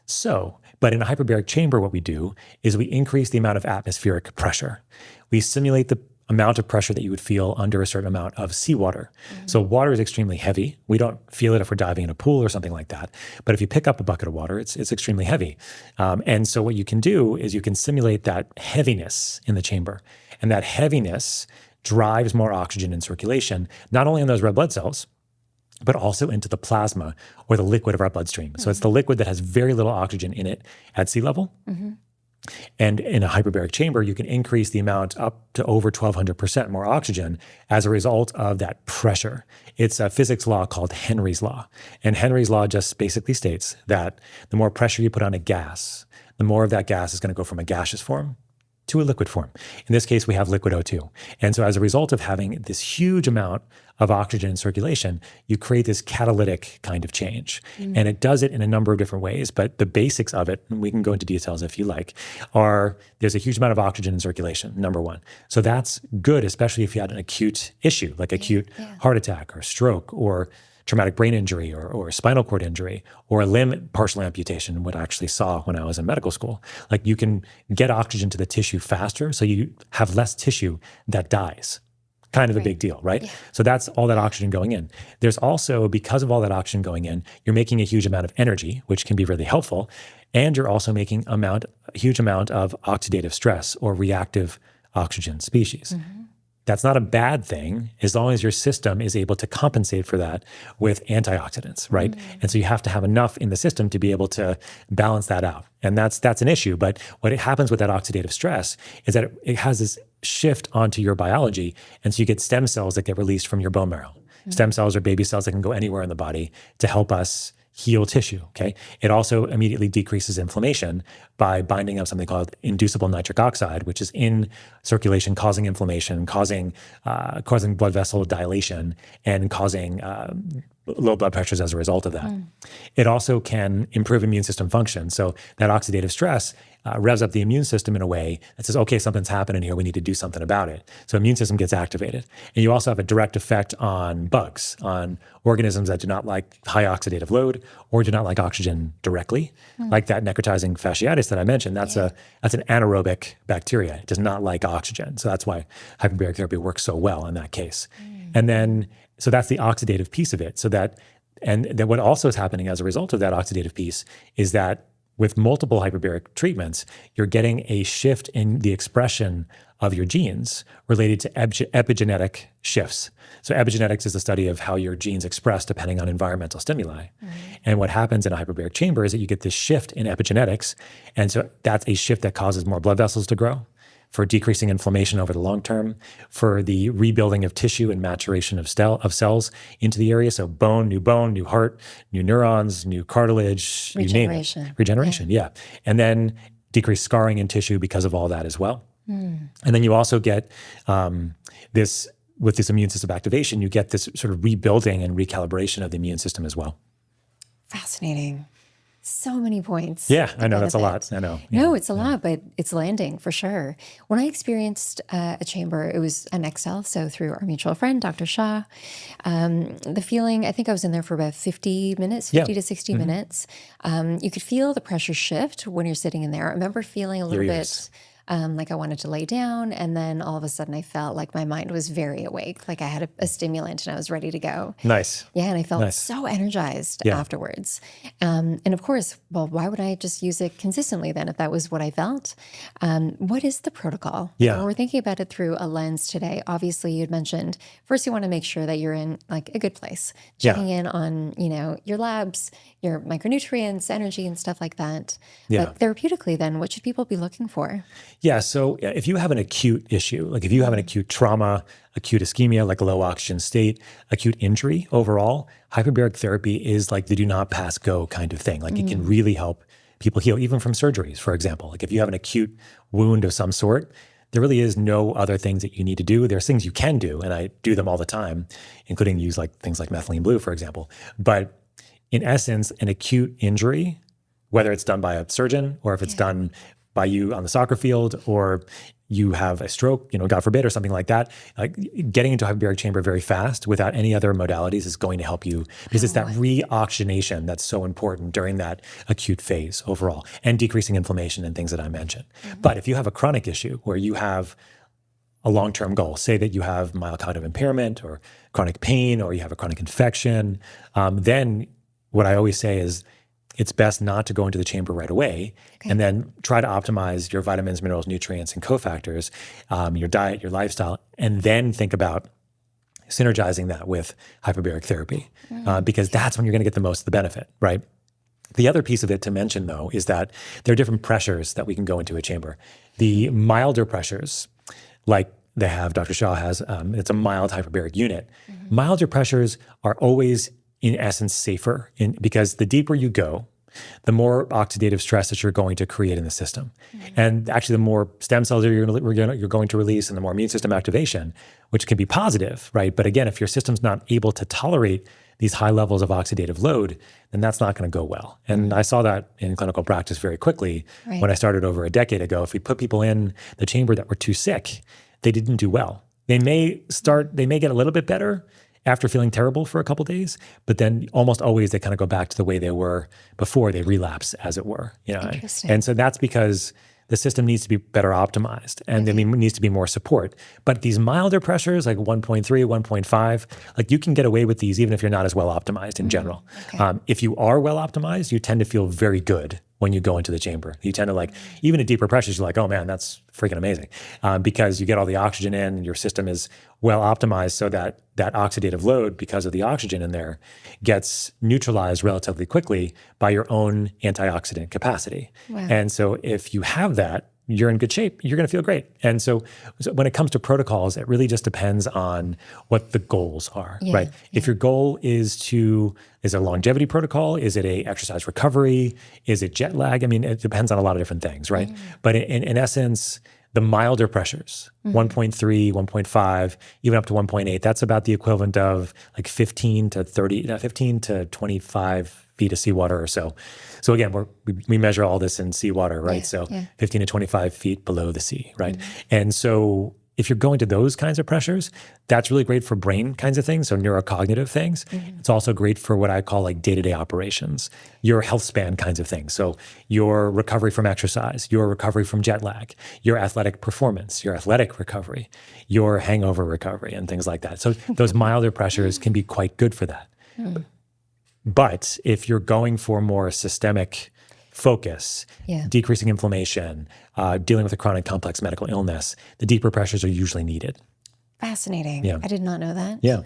So, but in a hyperbaric chamber, what we do is we increase the amount of atmospheric pressure. We simulate the amount of pressure that you would feel under a certain amount of seawater. So water is extremely heavy. We don't feel it if we're diving in a pool or something like that. But if you pick up a bucket of water, it's extremely heavy. And so what you can do is you can simulate that heaviness in the chamber. And that heaviness drives more oxygen in circulation, not only in those red blood cells, but also into the plasma, or the liquid of our bloodstream. So it's the liquid that has very little oxygen in it at sea level. And in a hyperbaric chamber, you can increase the amount up to over 1,200% more oxygen as a result of that pressure. It's a physics law called Henry's law. And Henry's law just basically states that the more pressure you put on a gas, the more of that gas is going to go from a gaseous form to a liquid form. In this case, we have liquid O2. And so as a result of having this huge amount of oxygen in circulation, you create this catalytic kind of change. And it does it in a number of different ways, but the basics of it, and we can go into details if you like, are there's a huge amount of oxygen in circulation, number one. So that's good, especially if you had an acute issue, like acute heart attack or stroke or traumatic brain injury or spinal cord injury or a limb partial amputation, what I actually saw when I was in medical school. Like you can get oxygen to the tissue faster, so you have less tissue that dies. Kind of a big deal, right? So that's all that oxygen going in. There's also, because of all that oxygen going in, you're making a huge amount of energy, which can be really helpful. And you're also making a huge amount of oxidative stress or reactive oxygen species. That's not a bad thing as long as your system is able to compensate for that with antioxidants, right? And so you have to have enough in the system to be able to balance that out. And that's an issue. But what happens with that oxidative stress is that it has this shift onto your biology. And so you get stem cells that get released from your bone marrow. Stem cells are baby cells that can go anywhere in the body to help us heal tissue, okay? It also immediately decreases inflammation by binding up something called inducible nitric oxide, which is in circulation, causing inflammation, causing blood vessel dilation, and causing low blood pressures as a result of that. It also can improve immune system function. So that oxidative stress revs up the immune system in a way that says, okay, something's happening here. We need to do something about it. So immune system gets activated. And you also have a direct effect on bugs, on organisms that do not like high oxidative load or do not like oxygen directly. Like that necrotizing fasciitis that I mentioned, that's an anaerobic bacteria. It does not like oxygen. So that's why hyperbaric therapy works so well in that case. And then, so that's the oxidative piece of it. So that, and then what also is happening as a result of that oxidative piece is that with multiple hyperbaric treatments, you're getting a shift in the expression of your genes related to epigenetic shifts. So epigenetics is the study of how your genes express depending on environmental stimuli. And what happens in a hyperbaric chamber is that you get this shift in epigenetics. And so that's a shift that causes more blood vessels to grow, for decreasing inflammation over the long term, for the rebuilding of tissue and maturation of cells into the area. So bone, new heart, new neurons, new cartilage, you name it. Regeneration, yeah. And then decreased scarring in tissue because of all that as well. And then you also get this, with this immune system activation, you get this sort of rebuilding and recalibration of the immune system as well. Fascinating. So many points. Yeah, I know that's a lot. I know. No, it's a lot, but it's landing for sure. When I experienced a chamber, it was an XL, so through our mutual friend, Dr. Sherr. The feeling, I think I was in there for about 50 minutes, 50 to 60 minutes. You could feel the pressure shift when you're sitting in there. I remember feeling a little bit like I wanted to lay down. And then all of a sudden I felt like my mind was very awake, like I had a stimulant and I was ready to go. Nice. Yeah, and I felt Nice. so energized Yeah. afterwards. And of course, well, why would I just use it consistently then if that was what I felt? What is the protocol? Yeah. When we're thinking about it through a lens today, obviously you'd mentioned first you want to make sure that you're in like a good place, checking in on, your labs, your micronutrients, energy and stuff like that. Yeah. But therapeutically then, what should people be looking for? Yeah. So if you have an acute issue, like if you have an acute trauma, acute ischemia, like a low oxygen state, acute injury overall, hyperbaric therapy is like the do not pass go kind of thing. Like it can really help people heal, even from surgeries, for example. Like if you have an acute wound of some sort, there really is no other things that you need to do. There's things you can do, and I do them all the time, including use like things like methylene blue, for example. But in essence, an acute injury, whether it's done by a surgeon or if it's done by you on the soccer field or you have a stroke, God forbid, or something like that, like getting into a hyperbaric chamber very fast without any other modalities is going to help you because it's that reoxygenation that's so important during that acute phase overall and decreasing inflammation and things that I mentioned. But if you have a chronic issue where you have a long-term goal, say that you have mild cognitive impairment or chronic pain or you have a chronic infection, then what I always say is it's best not to go into the chamber right away and then try to optimize your vitamins, minerals, nutrients, and cofactors, your diet, your lifestyle, and then think about synergizing that with hyperbaric therapy because that's when you're going to get the most of the benefit, right? The other piece of it to mention, though, is that there are different pressures that we can go into a chamber. The milder pressures, like they have, Dr. Shah has, it's a mild hyperbaric unit. Milder pressures are always in essence safer because the deeper you go, the more oxidative stress that you're going to create in the system. And actually the more stem cells you're going to release and the more immune system activation, which can be positive, right? But again, if your system's not able to tolerate these high levels of oxidative load, then that's not going to go well. And I saw that in clinical practice very quickly when I started over a decade ago. If we put people in the chamber that were too sick, they didn't do well. They may get a little bit better after feeling terrible for a couple of days, but then almost always they kind of go back to the way they were before they relapse, as it were. Interesting. And so that's because the system needs to be better optimized and there needs to be more support. But these milder pressures, like 1.3, 1.5, like you can get away with these even if you're not as well optimized in general. If you are well optimized, you tend to feel very good when you go into the chamber. You tend to like, even at deeper pressures, you're like, oh man, that's freaking amazing. Because you get all the oxygen in and your system is well optimized so that that oxidative load, because of the oxygen in there, gets neutralized relatively quickly by your own antioxidant capacity. And so if you have that, you're in good shape, you're going to feel great. And so when it comes to protocols, it really just depends on what the goals are, right? If your goal is a longevity protocol? Is it a exercise recovery? Is it jet lag? I mean, it depends on a lot of different things, right? But in essence, the milder pressures, 1.3, 1.5, even up to 1.8, that's about the equivalent of like 15 to 25 feet of seawater or so. So again, we measure all this in seawater, right? 15 to 25 feet below the sea, right? And so if you're going to those kinds of pressures, that's really great for brain kinds of things, so neurocognitive things. It's also great for what I call like day-to-day operations, your health span kinds of things. So your recovery from exercise, your recovery from jet lag, your athletic performance, your athletic recovery, your hangover recovery, and things like that. So those milder pressures can be quite good for that. But if you're going for more systemic focus, decreasing inflammation, dealing with a chronic complex medical illness, the deeper pressures are usually needed. Fascinating. I did not know that.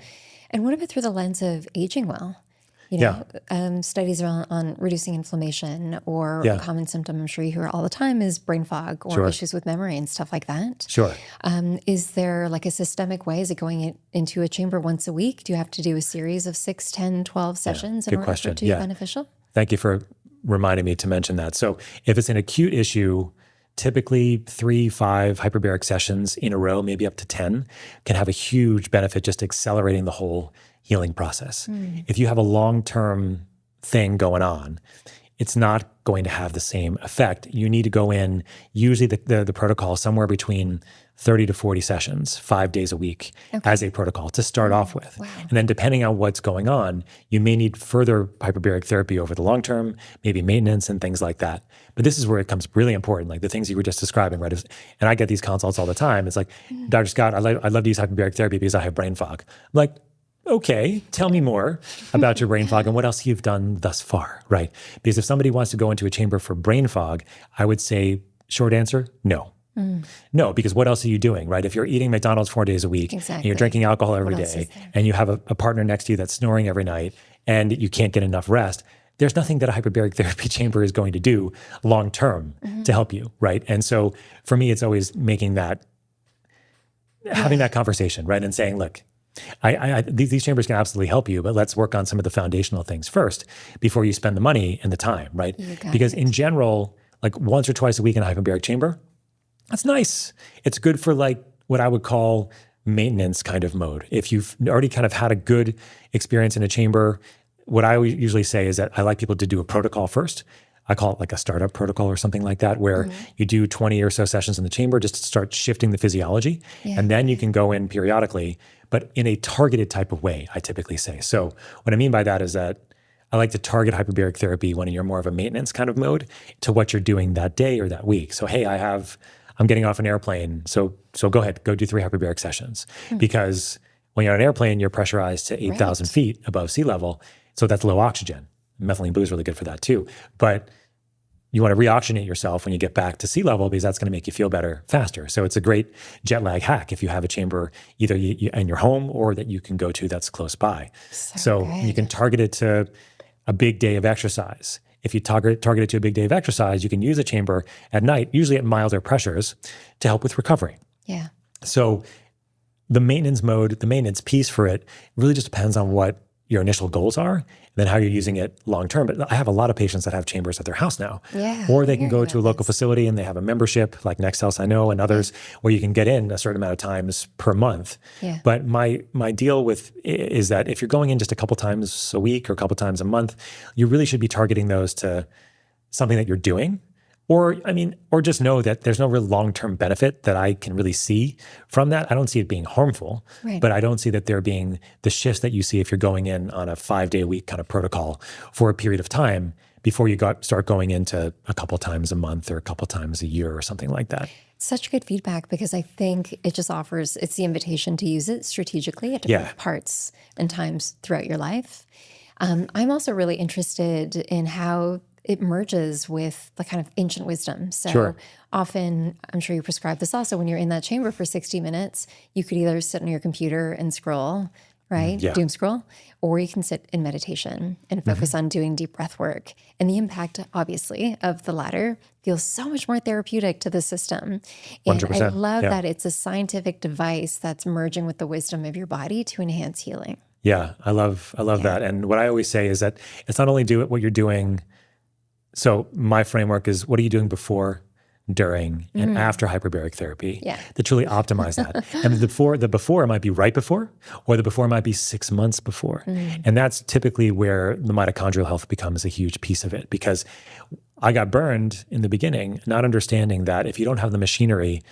And what about through the lens of aging well? Studies on reducing inflammation or a common symptom I'm sure you hear all the time is brain fog or issues with memory and stuff like that. Is there like a systemic way? Is it going into a chamber once a week? Do you have to do a series of 6, 10, 12 sessions in order for it to be beneficial? Thank you for reminding me to mention that. So if it's an acute issue, typically 3, 5 hyperbaric sessions in a row, maybe up to 10, can have a huge benefit just accelerating the whole healing process. If you have a long-term thing going on, it's not going to have the same effect. You need to go in, usually the protocol is somewhere between 30 to 40 sessions, 5 days a week as a protocol to start off with. Wow. And then depending on what's going on, you may need further hyperbaric therapy over the long term, maybe maintenance and things like that. But this is where it comes really important, like the things you were just describing, right? And I get these consults all the time. It's like, Dr. Scott, I love to use hyperbaric therapy because I have brain fog. I'm like, okay, tell me more about your brain fog and what else you've done thus far, right? Because if somebody wants to go into a chamber for brain fog, I would say, short answer, no. No, because what else are you doing, right? If you're eating McDonald's 4 days a week and you're drinking alcohol every day and you have a partner next to you that's snoring every night and you can't get enough rest, there's nothing that a hyperbaric therapy chamber is going to do long term to help you, right? And so for me, it's always making that, having that conversation, right? And saying, look, these chambers can absolutely help you, but let's work on some of the foundational things first before you spend the money and the time, right? Because in general, like once or twice a week in a hyperbaric chamber, that's nice. It's good for like what I would call maintenance kind of mode. If you've already kind of had a good experience in a chamber, what I usually say is that I like people to do a protocol first. I call it like a startup protocol or something like that, where you do 20 or so sessions in the chamber just to start shifting the physiology. And then you can go in periodically, but in a targeted type of way, I typically say. So what I mean by that is that I like to target hyperbaric therapy when you're more of a maintenance kind of mode to what you're doing that day or that week. So, hey, I'm getting off an airplane. So go ahead, go do 3 hyperbaric sessions. Because when you're on an airplane, you're pressurized to 8,000 feet above sea level. So that's low oxygen. Methylene blue is really good for that too. But you want to reoxygenate yourself when you get back to sea level because that's going to make you feel better faster. So it's a great jet lag hack if you have a chamber either in your home or that you can go to that's close by. So you can target it to a big day of exercise. If you target it to a big day of exercise, you can use a chamber at night, usually at milder pressures, to help with recovery. Yeah. So the maintenance mode, the maintenance piece for it really just depends on what your initial goals are and then how you're using it long term. But I have a lot of patients that have chambers at their house now. Or they can go to a local facility and they have a membership like Next House I know and others where you can get in a certain amount of times per month. But my deal with is that if you're going in just a couple times a week or a couple times a month, you really should be targeting those to something that you're doing. Or just know that there's no real long-term benefit that I can really see from that. I don't see it being harmful, but I don't see that there being the shifts that you see if you're going in on a 5-day-a-week kind of protocol for a period of time before you start going into a couple times a month or a couple times a year or something like that. Such good feedback because I think it just it's the invitation to use it strategically at different parts and times throughout your life. I'm also really interested in how it merges with the kind of ancient wisdom. So often, I'm sure you prescribe this also, when you're in that chamber for 60 minutes, you could either sit on your computer and scroll, right? Doom scroll, or you can sit in meditation and focus on doing deep breath work. And the impact, obviously, of the latter feels so much more therapeutic to the system. And 100%. I love that it's a scientific device that's merging with the wisdom of your body to enhance healing. Yeah, I love that. And what I always say is that it's not only what you're doing. So my framework is, what are you doing before, during, and after hyperbaric therapy to truly optimize that? And the before might be right before, or the before might be 6 months before. And that's typically where the mitochondrial health becomes a huge piece of it, because I got burned in the beginning, not understanding that if you don't have the machinery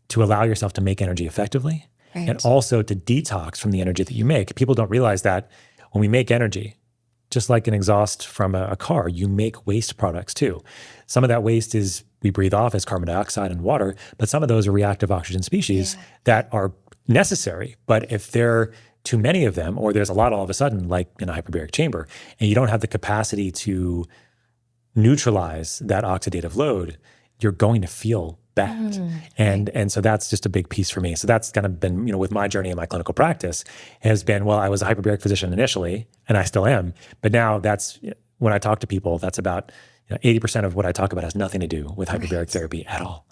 to allow yourself to make energy effectively, and also to detox from the energy that you make, people don't realize that when we make energy, just like an exhaust from a car, you make waste products too. Some of that waste we breathe off as carbon dioxide and water, but some of those are reactive oxygen species that are necessary. But if there are too many of them, or there's a lot all of a sudden, like in a hyperbaric chamber, and you don't have the capacity to neutralize that oxidative load, you're going to feel bad. And so that's just a big piece for me. So that's kind of been, with my journey in my clinical practice has been, well, I was a hyperbaric physician initially, and I still am. But now that's, when I talk to people, that's about 80% of what I talk about has nothing to do with hyperbaric therapy at all.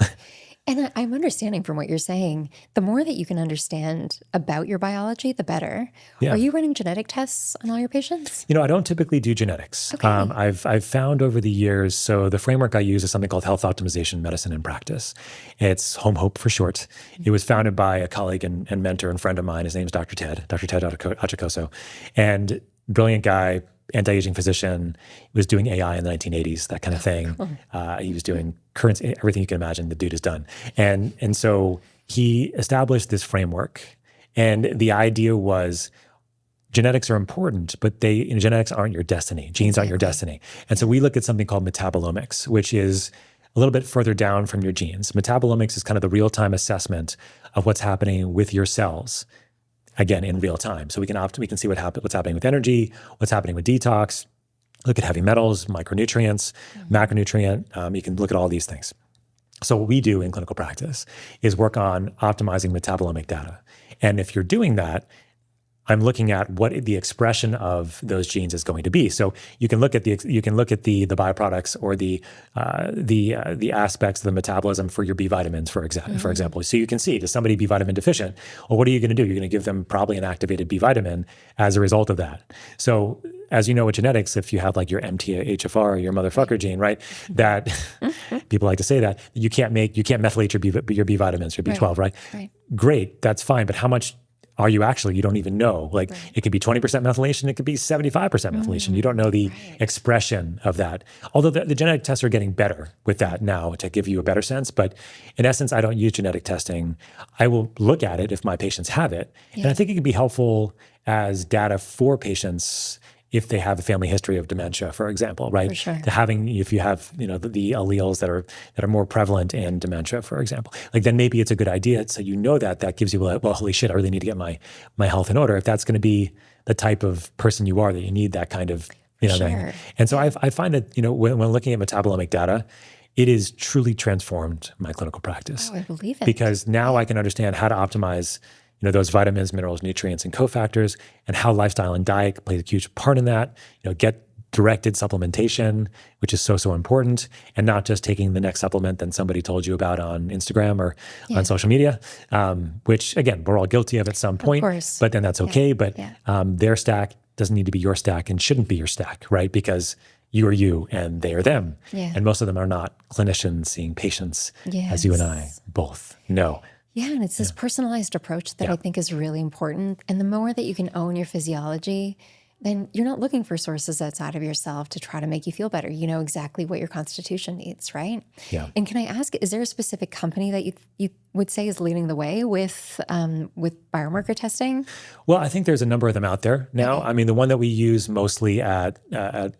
And I'm understanding from what you're saying, the more that you can understand about your biology, the better. Are you running genetic tests on all your patients? I don't typically do genetics. I've found over the years, so the framework I use is something called Health Optimization Medicine in Practice. It's Home Hope for short. It was founded by a colleague and mentor and friend of mine. His name is Dr. Ted Achacoso. And brilliant guy, anti-aging physician, was doing AI in the 1980s, that kind of thing. He was doing everything you can imagine the dude has done. And so he established this framework. And the idea was genetics are important, but genetics aren't your destiny. Genes aren't your destiny. And so we look at something called metabolomics, which is a little bit further down from your genes. Metabolomics is kind of the real-time assessment of what's happening with your cells, again, in real time. So we can see what's happening with energy, what's happening with detox, look at heavy metals, micronutrients, macronutrient. You can look at all these things. So what we do in clinical practice is work on optimizing metabolomic data. And if you're doing that, I'm looking at what the expression of those genes is going to be. So you can look at the byproducts or the aspects of the metabolism for your B vitamins, for example. So you can see, does somebody be vitamin deficient? Well, what are you going to do? You're going to give them probably an activated B vitamin as a result of that. So as you know, with genetics, if you have like your MTHFR, your motherfucker gene, right? That people like to say that you can't methylate your B vitamins, your B12, right? Great, that's fine, but how much are you actually? You don't even know. Like it could be 20% methylation, it could be 75% methylation. You don't know the expression of that. Although the genetic tests are getting better with that now to give you a better sense. But in essence, I don't use genetic testing. I will look at it if my patients have it. And I think it can be helpful as data for patients if they have a family history of dementia, for example, right? For sure. If you have, the alleles that are more prevalent in dementia, for example, like then maybe it's a good idea. So that gives you, well, holy shit, I really need to get my health in order. If that's going to be the type of person you are, that you need that kind of, thing. And so I find that, when looking at metabolomic data, it has truly transformed my clinical practice. Oh, I believe it. Because now I can understand how to optimize those vitamins, minerals, nutrients, and cofactors, and how lifestyle and diet plays a huge part in that. Get directed supplementation, which is so important, and not just taking the next supplement that somebody told you about on Instagram or on social media, which again, we're all guilty of at some point, but then that's okay. But their stack doesn't need to be your stack and shouldn't be your stack, right? Because you are you and they are them. Yeah. And most of them are not clinicians seeing patients, as you and I both know. Yeah, and it's this personalized approach that I think is really important. And the more that you can own your physiology, then you're not looking for sources outside of yourself to try to make you feel better. You know exactly what your constitution needs, right? Yeah. And can I ask, is there a specific company that you would say is leading the way with biomarker testing? Well, I think there's a number of them out there now. Okay. I mean, the one that we use mostly at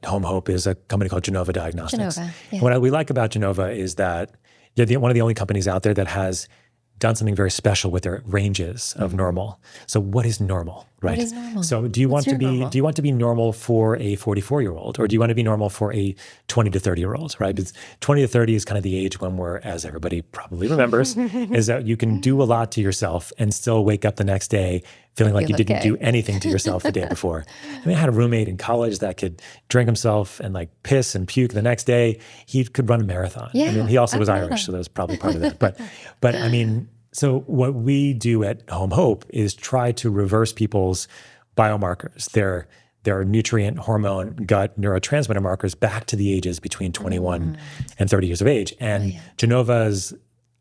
Home Hope is a company called Genova Diagnostics. What we like about Genova is that they're one of the only companies out there that has done something very special with their ranges of normal. So what is normal, right? What is normal? So do you want to be normal for a 44-year-old, or do you want to be normal for a 20 to 30-year-old, right? Because 20 to 30 is kind of the age when we're, as everybody probably remembers, is that you can do a lot to yourself and still wake up the next day feeling like you didn't do anything to yourself the day before. I mean, I had a roommate in college that could drink himself and like piss and puke the next day. He could run a marathon. Yeah, I mean, he also was Irish, so that was probably part of that. But I mean, so what we do at Home Hope is try to reverse people's biomarkers, their nutrient, hormone, gut, neurotransmitter markers back to the ages between 21 and 30 years of age. And Genova's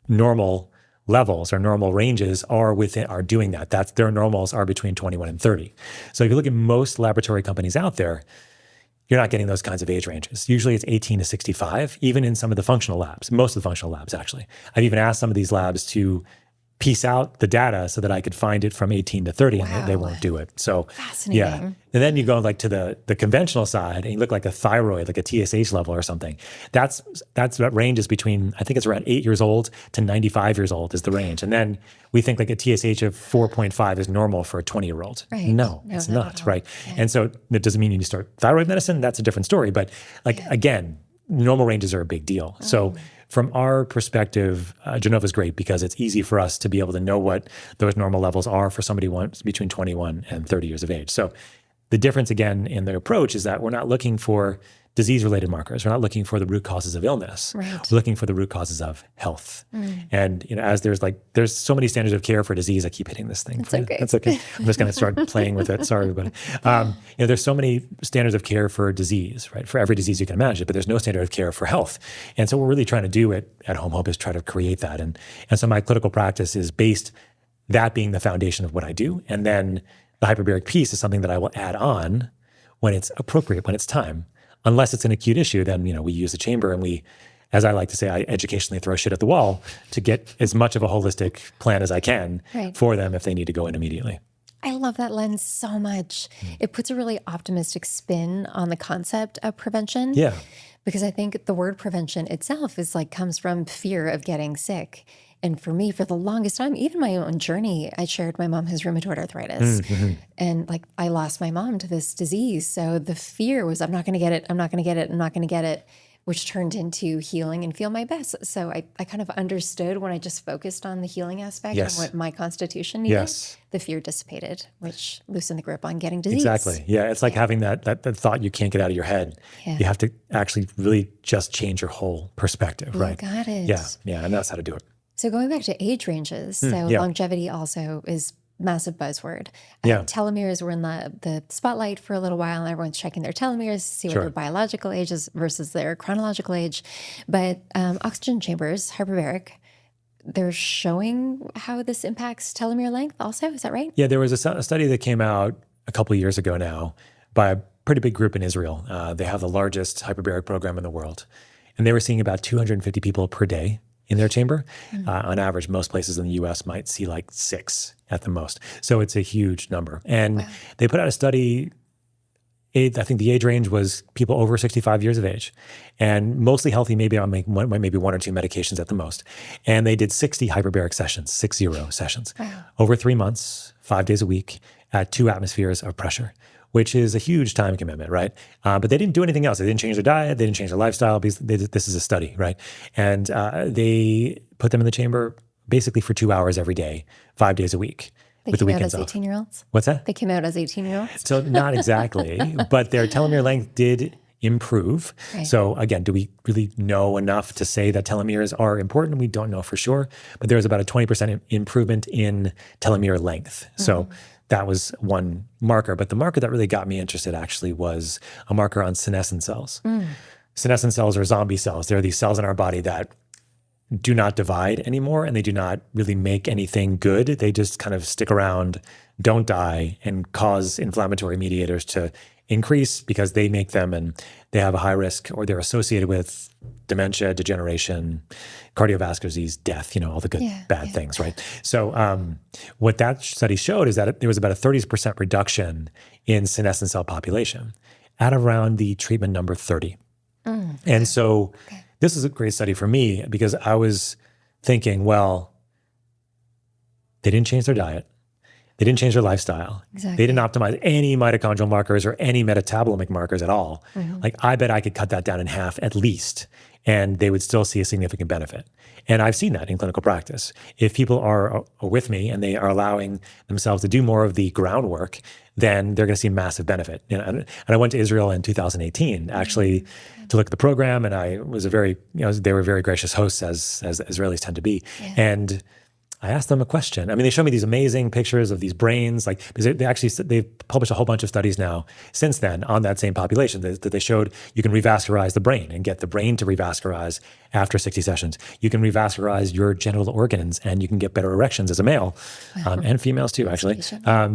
normal levels or normal ranges are doing that. That's their normals are between 21 and 30. So if you look at most laboratory companies out there, you're not getting those kinds of age ranges. Usually it's 18 to 65, even in some of the functional labs, most of the functional labs actually. I've even asked some of these labs to piece out the data so that I could find it from 18 to 30 and they won't do it. So fascinating. Yeah. And then you go like to the conventional side and you look like a thyroid, like a TSH level or something. That range is between, I think it's around 8 years old to 95 years old is the range. And then we think like a TSH of 4.5 is normal for a 20-year-old. Right. No, it's not, right? Yeah. And so it doesn't mean you need to start thyroid medicine. That's a different story. But again, normal ranges are a big deal. So from our perspective, Genova is great because it's easy for us to be able to know what those normal levels are for somebody between 21 and 30 years of age. So the difference, again, in the approach is that we're not looking for disease-related markers. We're not looking for the root causes of illness. Right. We're looking for the root causes of health. And as there's so many standards of care for disease, I keep hitting this thing. It's okay. That's okay. I'm just going to start playing with it. Sorry, everybody. There's so many standards of care for disease, right? For every disease you can imagine, but there's no standard of care for health. And so what we're really trying to do at Home Hope is try to create that. And so my clinical practice is based, that being the foundation of what I do. And then the hyperbaric piece is something that I will add on when it's appropriate, when it's time. Unless it's an acute issue, then we use the chamber and we as I like to say, I educationally throw shit at the wall to get as much of a holistic plan as I can for them if they need to go in immediately. I love that lens so much. It puts a really optimistic spin on the concept of prevention. Yeah. Because I think the word prevention itself is like comes from fear of getting sick. And for me, for the longest time, even my own journey, I shared my mom has rheumatoid arthritis. And like I lost my mom to this disease. So the fear was, I'm not going to get it. I'm not going to get it. I'm not going to get it, which turned into healing and feel my best. So I kind of understood when I just focused on the healing aspect and what my constitution needed, the fear dissipated, which loosened the grip on getting disease. Exactly. Yeah. It's like having that thought you can't get out of your head. You have to actually really just change your whole perspective, right? Got it. Yeah. Yeah. And that's how to do it. So going back to age ranges, so longevity also is massive buzzword. Telomeres were in the spotlight for a little while, and everyone's checking their telomeres to see what their biological age is versus their chronological age. But oxygen chambers, hyperbaric, they're showing how this impacts telomere length also. Is that right? Yeah, there was a study that came out a couple of years ago now by a pretty big group in Israel. They have the largest hyperbaric program in the world. And they were seeing about 250 people per day in their chamber. On average, most places in the US might see like 6 at the most. So it's a huge number. And they put out a study, I think the age range was people over 65 years of age and mostly healthy, maybe on maybe 1 or 2 medications at the most. And they did 60 hyperbaric sessions, 60 sessions, over 3 months, 5 days a week at 2 atmospheres of pressure, which is a huge time commitment, right? But they didn't do anything else. They didn't change their diet. They didn't change their lifestyle because this is a study, right? And they put them in the chamber basically for 2 hours every day, 5 days a week. They with the came out weekends as off. 18-year-olds? What's that? They came out as 18-year-olds? So not exactly, but their telomere length did improve. So again, do we really know enough to say that telomeres are important? We don't know for sure, but there was about a 20% improvement in telomere length. So that was one marker. But the marker that really got me interested actually was a marker on senescent cells. Senescent cells are zombie cells. There are these cells in our body that do not divide anymore, and they do not really make anything good. They just kind of stick around, don't die, and cause inflammatory mediators to increase because they make them and they have a high risk, or they're associated with dementia, degeneration, cardiovascular disease, death, all the good, bad things, right? So what that study showed is that there was about a 30% reduction in senescent cell population at around the treatment number 30. And so this is a great study for me because I was thinking, well, they didn't change their diet. They didn't change their lifestyle. They didn't optimize any mitochondrial markers or any metabolomic markers at all. Like I bet I could cut that down in half at least, and they would still see a significant benefit. And I've seen that in clinical practice. If people are with me and they are allowing themselves to do more of the groundwork, then they're going to see massive benefit. And I went to Israel in 2018 actually to look at the program, and I was they were very gracious hosts as Israelis tend to be. And I asked them a question. I mean, they showed me these amazing pictures of these brains, because they've published a whole bunch of studies now since then on that same population that they showed you can revascularize the brain and get the brain to revascularize after 60 sessions. You can revascularize your genital organs and you can get better erections as a male, and females too, actually,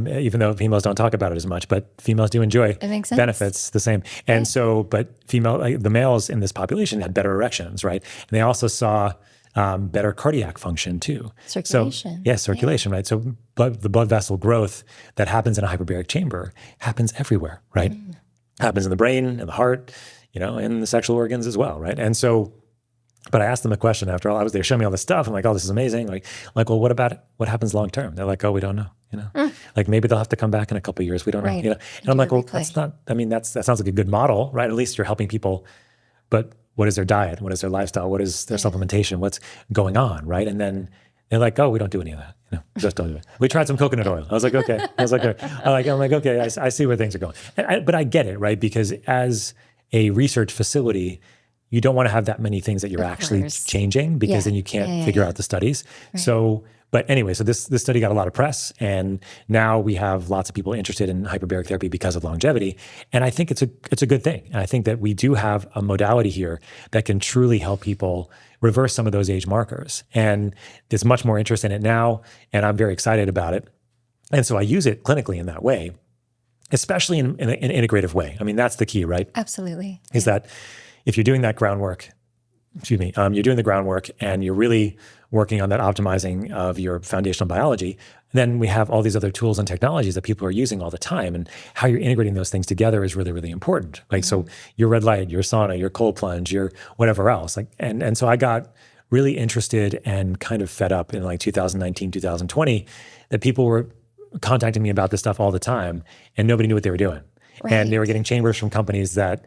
even though females don't talk about it as much, but females do enjoy benefits the same. And so, but the males in this population had better erections, right? And they also saw better cardiac function too. Circulation. So, circulation, right? So the blood vessel growth that happens in a hyperbaric chamber happens everywhere, right? Happens in the brain and the heart, and the sexual organs as well, right? And so, but I asked them a question after all. They showed me all this stuff. I'm like, oh, this is amazing. Like, well, what about it? What happens long term? They're like, oh, we don't know. Like maybe they'll have to come back in a couple of years. We don't know. And I'm like, well, that's not. I mean, that sounds like a good model, right? At least you're helping people, but what is their diet? What is their lifestyle? What is their supplementation? What's going on, right? And then they're like, oh, we don't do any of that. Just don't do it. We tried some coconut oil. I was like, okay. I'm like, okay, I see where things are going. But I get it, right? Because as a research facility, you don't want to have that many things that you're actually changing because then you can't figure out the studies. Right. So, but anyway, so this study got a lot of press, and now we have lots of people interested in hyperbaric therapy because of longevity. And I think it's a good thing. And I think that we do have a modality here that can truly help people reverse some of those age markers. And there's much more interest in it now, and I'm very excited about it. And so I use it clinically in that way, especially in an integrative way. I mean, that's the key, right? Absolutely. Is that if you're doing that groundwork, you're doing the groundwork and you're really working on that optimizing of your foundational biology, then we have all these other tools and technologies that people are using all the time. And how you're integrating those things together is really, really important. Like, so your red light, your sauna, your cold plunge, your whatever else. Like, and so I got really interested and kind of fed up in like 2019, 2020, that people were contacting me about this stuff all the time and nobody knew what they were doing. Right. And they were getting chambers from companies that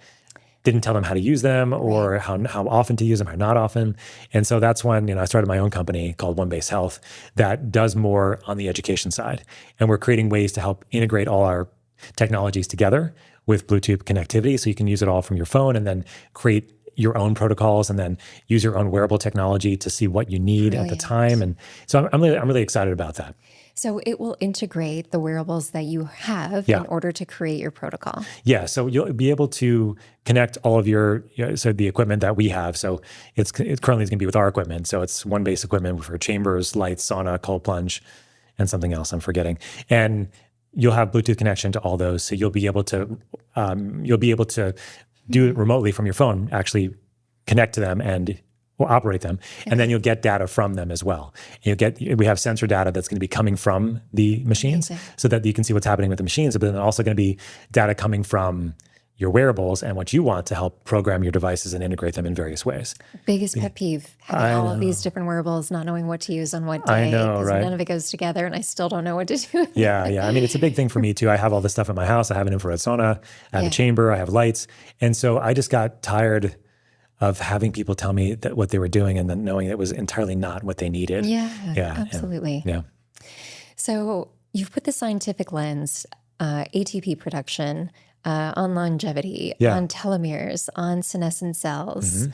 didn't tell them how to use them or how often to use them or not often. And so that's when, I started my own company called One Base Health that does more on the education side. And we're creating ways to help integrate all our technologies together with Bluetooth connectivity. So you can use it all from your phone and then create your own protocols and then use your own wearable technology to see what you need at the time. And so I'm really excited about that. So it will integrate the wearables that you have in order to create your protocol. Yeah, so you'll be able to connect all of so the equipment that we have. So it's currently going to be with our equipment. So it's One Base equipment for chambers, lights, sauna, cold plunge, and something else I'm forgetting. And you'll have Bluetooth connection to all those. So you'll be able to do it remotely from your phone, actually connect to them and operate them, and then you'll get data from them as well. We have sensor data that's going to be coming from the machines so that you can see what's happening with the machines, but then also going to be data coming from your wearables and what you want to help program your devices and integrate them in various ways. Biggest pet peeve, having all of these different wearables, not knowing what to use on what day. I know, right? None of it goes together and I still don't know what to do. Yeah. I mean, it's a big thing for me too. I have all this stuff in my house. I have an infrared sauna, I have a chamber, I have lights. And so I just got tired of having people tell me that what they were doing and then knowing it was entirely not what they needed. Yeah, absolutely. So you've put the scientific lens, ATP production, on longevity, on telomeres, on senescent cells.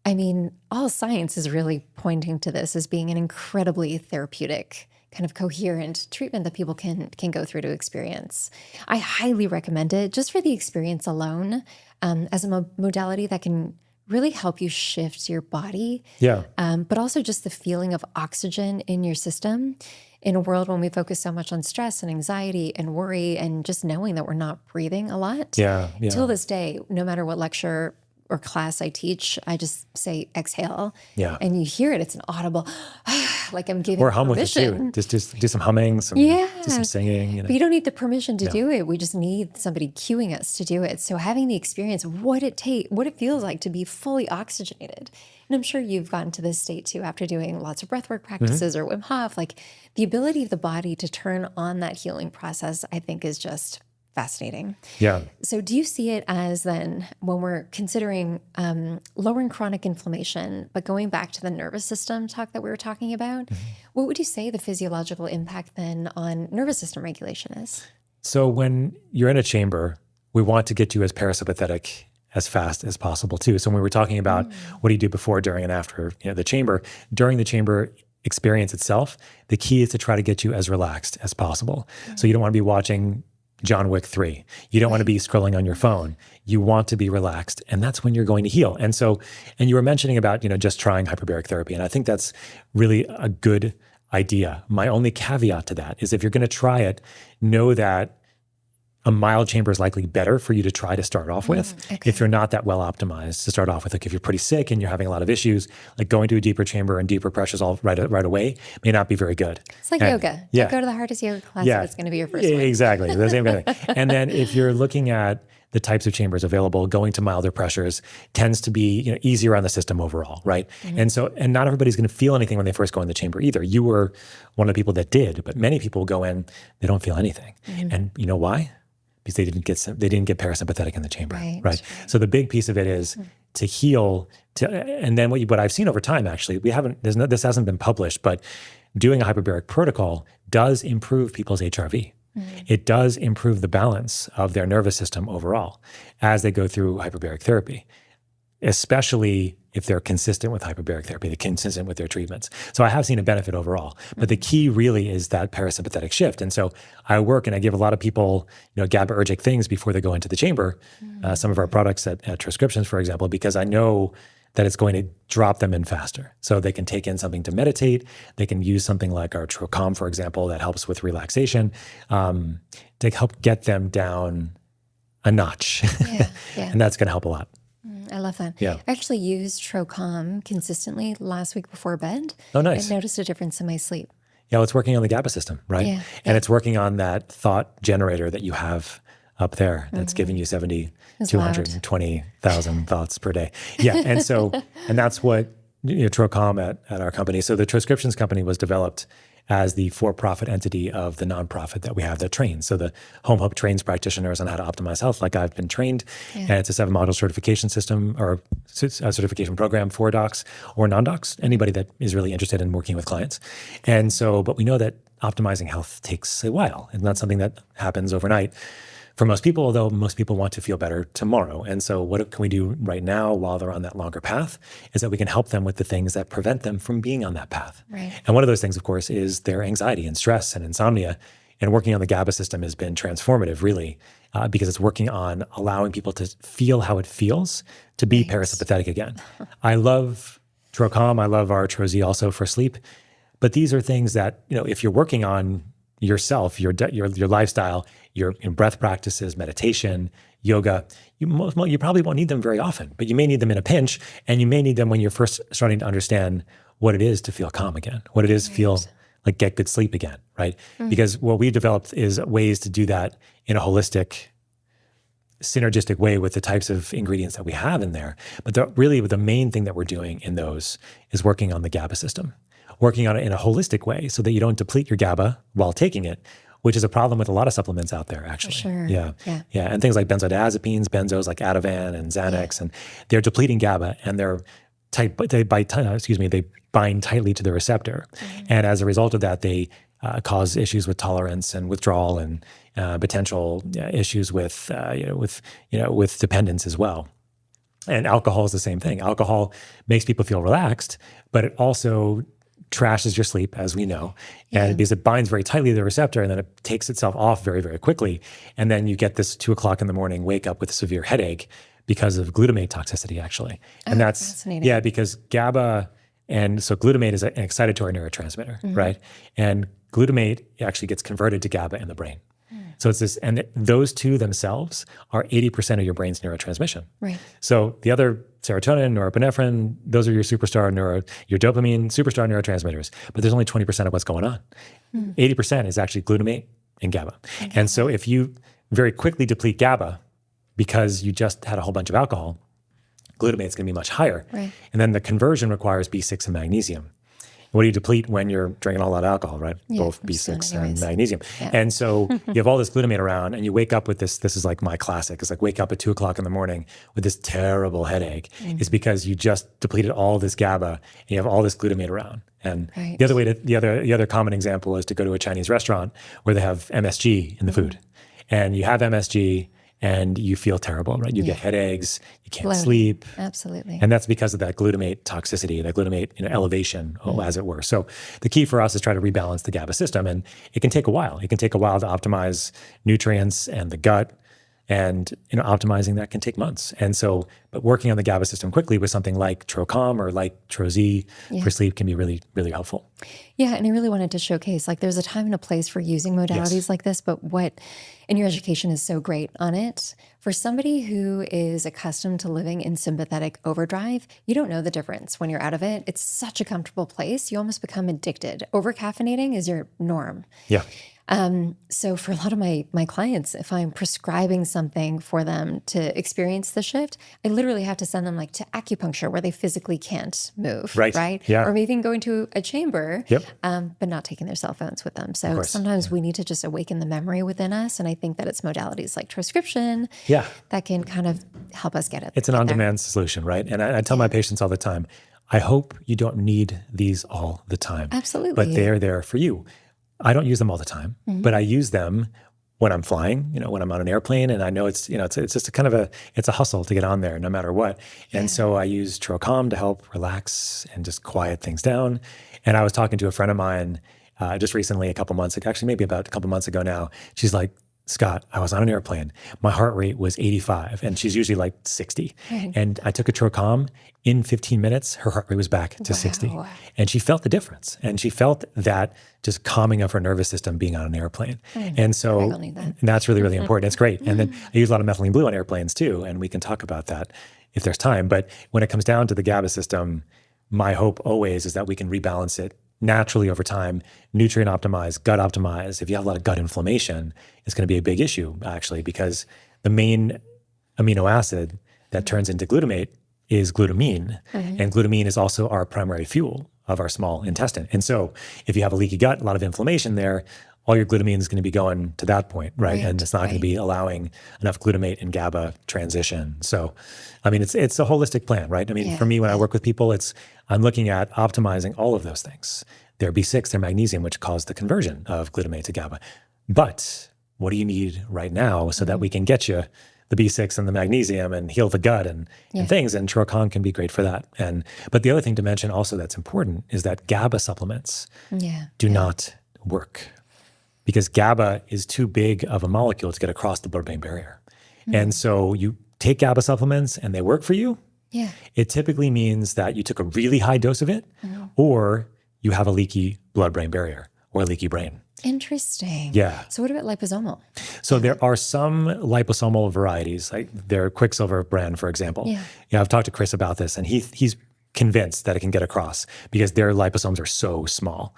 I mean, all science is really pointing to this as being an incredibly therapeutic, kind of coherent treatment that people can go through to experience. I highly recommend it just for the experience alone, as a modality that can really help you shift your body. But also just the feeling of oxygen in your system in a world when we focus so much on stress and anxiety and worry and just knowing that we're not breathing a lot. Till this day, no matter what lecture or class I teach, I just say exhale. And you hear it, it's an audible, like I'm giving or hum permission. with it too. Just do some humming, do some singing. But you don't need the permission to do it. We just need somebody cueing us to do it. So having the experience of what it feels like to be fully oxygenated. And I'm sure you've gotten to this state too after doing lots of breathwork practices or Wim Hof. Like the ability of the body to turn on that healing process, I think is just fascinating. So do you see it as then when we're considering lowering chronic inflammation, but going back to the nervous system talk that we were talking about, what would you say the physiological impact then on nervous system regulation is? So when you're in a chamber, we want to get you as parasympathetic as fast as possible too. So when we were talking about what do you do before, during, and after the chamber, during the chamber experience itself, the key is to try to get you as relaxed as possible. So you don't want to be watching John Wick 3. You don't want to be scrolling on your phone. You want to be relaxed, and that's when you're going to heal. And you were mentioning about, just trying hyperbaric therapy, and I think that's really a good idea. My only caveat to that is if you're going to try it, know that a mild chamber is likely better for you to try to start off with if you're not that well optimized to start off with. Like if you're pretty sick and you're having a lot of issues, like going to a deeper chamber and deeper pressures all right away may not be very good. It's like yoga. Don't go to the hardest yoga class if it's going to be your first one. Exactly. The same kind of thing. And then if you're looking at the types of chambers available, going to milder pressures tends to be easier on the system overall, right? And not everybody's going to feel anything when they first go in the chamber either. You were one of the people that did, but many people go in, they don't feel anything. And you know why? Because they didn't get parasympathetic in the chamber, right? So the big piece of it is to heal. And then what I've seen over time, actually, this hasn't been published, but doing a hyperbaric protocol does improve people's HRV. It does improve the balance of their nervous system overall as they go through hyperbaric therapy, especially if they're consistent with hyperbaric therapy, they're consistent with their treatments. So I have seen a benefit overall, but the key really is that parasympathetic shift. And so I work and I give a lot of people, GABAergic things before they go into the chamber, some of our products at Transcriptions, for example, because I know that it's going to drop them in faster. So they can take in something to meditate. They can use something like our Trocom, for example, that helps with relaxation, to help get them down a notch. And that's going to help a lot. I love that. Yeah. I actually used Trocom consistently last week before bed. Oh, nice. I noticed a difference in my sleep. Yeah, well, it's working on the GABA system, right? Yeah. And it's working on that thought generator that you have up there that's giving you 220,000 thoughts per day. Yeah. And so, and that's what, Trocom at our company. So the Transcriptions company was developed as the for-profit entity of the nonprofit that we have that trains. So the Home Hope trains practitioners on how to optimize health, like I've been trained. And it's a 7-module certification system or a certification program for docs or non-docs, anybody that is really interested in working with clients. And so, but we know that optimizing health takes a while. It's not something that happens overnight for most people, although most people want to feel better tomorrow. And so what can we do right now while they're on that longer path is that we can help them with the things that prevent them from being on that path. Right. And one of those things, of course, is their anxiety and stress and insomnia. And working on the GABA system has been transformative, really, because it's working on allowing people to feel how it feels to be parasympathetic again. I love Trocom. I love our Troz also for sleep. But these are things that, if you're working on yourself, your lifestyle, your breath practices, meditation, yoga, you probably won't need them very often, but you may need them in a pinch, and you may need them when you're first starting to understand what it is to feel calm again, what it is to feel like get good sleep again, right? Because what we've developed is ways to do that in a holistic, synergistic way with the types of ingredients that we have in there. But the main thing that we're doing in those is working on the GABA system, working on it in a holistic way so that you don't deplete your GABA while taking it, which is a problem with a lot of supplements out there, actually. For sure. Yeah. And things like benzodiazepines, benzos like Ativan and Xanax, and they're depleting GABA, and they bind tightly to the receptor. And as a result of that, they cause issues with tolerance and withdrawal and potential issues with dependence as well. And alcohol is the same thing. Alcohol makes people feel relaxed, but it also trashes your sleep, as we know, and because it binds very tightly to the receptor, and then it takes itself off very, very quickly. And then you get this 2:00 in the morning wake up with a severe headache because of glutamate toxicity, actually. And that's fascinating. Yeah, because GABA, and so glutamate is an excitatory neurotransmitter, right? And glutamate actually gets converted to GABA in the brain. So it's this, and those two themselves are 80% of your brain's neurotransmission. Right. So the other serotonin, norepinephrine, those are your your dopamine superstar neurotransmitters. But there's only 20% of what's going on. 80% is actually glutamate and GABA. And so if you very quickly deplete GABA because you just had a whole bunch of alcohol, glutamate is going to be much higher. Right. And then the conversion requires B6 and magnesium. What do you deplete when you're drinking all that alcohol, right? Both B6 and magnesium. And so you have all this glutamate around, and you wake up with this is like my classic. It's like wake up at 2:00 in the morning with this terrible headache. It's because you just depleted all this GABA and you have all this glutamate around. And the other common example is to go to a Chinese restaurant where they have MSG in the food. And you have MSG and you feel terrible, right? You get headaches, you can't sleep. Absolutely. And that's because of that glutamate toxicity, that glutamate elevation, as it were. So the key for us is try to rebalance the GABA system. And it can take a while. It can take a while to optimize nutrients and the gut. And optimizing that can take months. And so, but working on the GABA system quickly with something like Trocom or like Troz for sleep can be really, really helpful. Yeah, and I really wanted to showcase, there's a time and a place for using modalities like this, but what in your education is so great on it, for somebody who is accustomed to living in sympathetic overdrive, you don't know the difference when you're out of it. It's such a comfortable place. You almost become addicted. Over-caffeinating is your norm. Yeah. So for a lot of my clients, if I'm prescribing something for them to experience the shift, I literally have to send them to acupuncture where they physically can't move, right? Yeah. Or maybe even going to a chamber, Yep. But not taking their cell phones with them. So sometimes we need to just awaken the memory within us. And I think that it's modalities like transcription that can kind of help us get it. It's an on-demand solution, right? And I tell my patients all the time, I hope you don't need these all the time. Absolutely. But they're there for you. I don't use them all the time, but I use them when I'm flying, when I'm on an airplane, and I know it's just it's a hustle to get on there no matter what. And so I use Trocom to help relax and just quiet things down. And I was talking to a friend of mine just recently, maybe about a couple months ago now. She's like, Scott, I was on an airplane. My heart rate was 85 and she's usually like 60. And I took a Trocom. In 15 minutes, her heart rate was back to 60. And she felt the difference. And she felt that just calming of her nervous system being on an airplane. And so that's really, really important. It's great. And then I use a lot of methylene blue on airplanes too. And we can talk about that if there's time. But when it comes down to the GABA system, my hope always is that we can rebalance it naturally over time, nutrient optimize, gut optimize. If you have a lot of gut inflammation, it's going to be a big issue actually, because the main amino acid that turns into glutamate is glutamine. And glutamine is also our primary fuel of our small intestine. And so if you have a leaky gut, a lot of inflammation there, all your glutamine is going to be going to that point, right? And it's not going to be allowing enough glutamate and GABA transition. So, I mean, it's a holistic plan, right? I mean, for me, when I work with people, I'm looking at optimizing all of those things. Their B6, their magnesium, which cause the conversion of glutamate to GABA. But what do you need right now so that we can get you the B6 and the magnesium and heal the gut and things? And Trocon can be great for that. But the other thing to mention also that's important is that GABA supplements do not work, because GABA is too big of a molecule to get across the blood-brain barrier. And so you take GABA supplements and they work for you. It typically means that you took a really high dose of it or you have a leaky blood-brain barrier or a leaky brain. Interesting. Yeah. So what about liposomal? So there are some liposomal varieties, like their Quicksilver brand, for example. Yeah, I've talked to Chris about this, and he's convinced that it can get across because their liposomes are so small.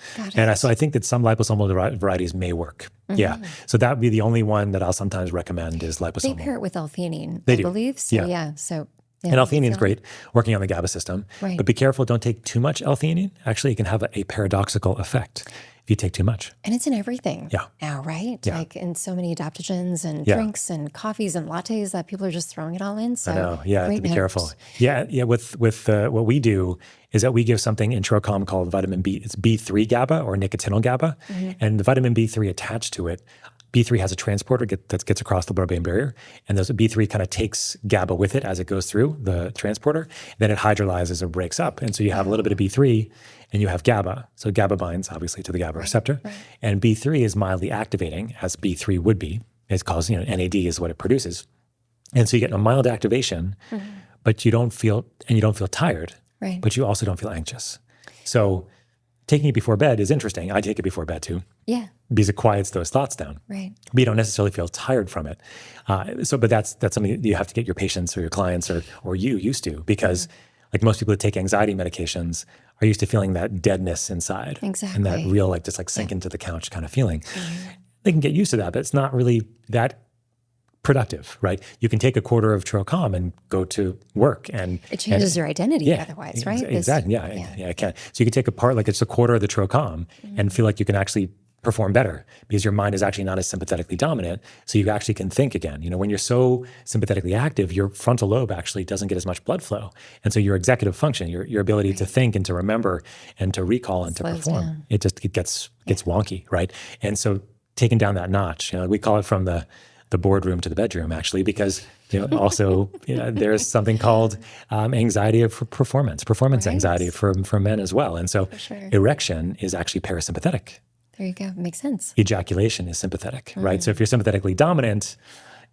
So I think that some liposomal varieties may work. Yeah. So that would be the only one that I'll sometimes recommend is liposomal. They pair it with L-theanine, I believe. So and L-theanine is great working on the GABA system. But be careful, don't take too much L-theanine. Actually, it can have a paradoxical effect if you take too much. And it's in everything now, right? Like in so many adaptogens and drinks and coffees and lattes that people are just throwing it all in. So I know. Yeah, to be careful. Yeah. With what we do is that we give something in Trocom called vitamin B. It's B3 GABA or nicotinol GABA. And the vitamin B3 attached to it, B3 has a transporter that gets across the blood-brain barrier, and those B3 kind of takes GABA with it as it goes through the transporter. Then it hydrolyzes or breaks up, and so you have a little bit of B3, and you have GABA. So GABA binds, obviously, to the GABA receptor, and B3 is mildly activating, as B3 would be. It's caused, NAD is what it produces, and so you get a mild activation, but you don't feel tired, but you also don't feel anxious. So taking it before bed is interesting. I take it before bed too. Because it quiets those thoughts down. But you don't necessarily feel tired from it. But that's something that you have to get your patients or your clients or you used to, because like most people that take anxiety medications are used to feeling that deadness inside. And that real just sink into the couch kind of feeling. They can get used to that, but it's not really that productive, right? You can take a quarter of Trocom and go to work, and it changes your identity otherwise, right? Exactly. Yeah, it can. So you can take a part, like it's a quarter of the Trocom, and feel like you can actually perform better because your mind is actually not as sympathetically dominant. So you actually can think again. When you're so sympathetically active, your frontal lobe actually doesn't get as much blood flow. And so your executive function, your ability to think and to remember and to recall and to perform, it gets wonky, right? And so taking down that notch, we call it from the boardroom to the bedroom, actually, because also there's something called anxiety of performance anxiety for men as well. And so erection is actually parasympathetic. There you go. Makes sense. Ejaculation is sympathetic, right? So if you're sympathetically dominant,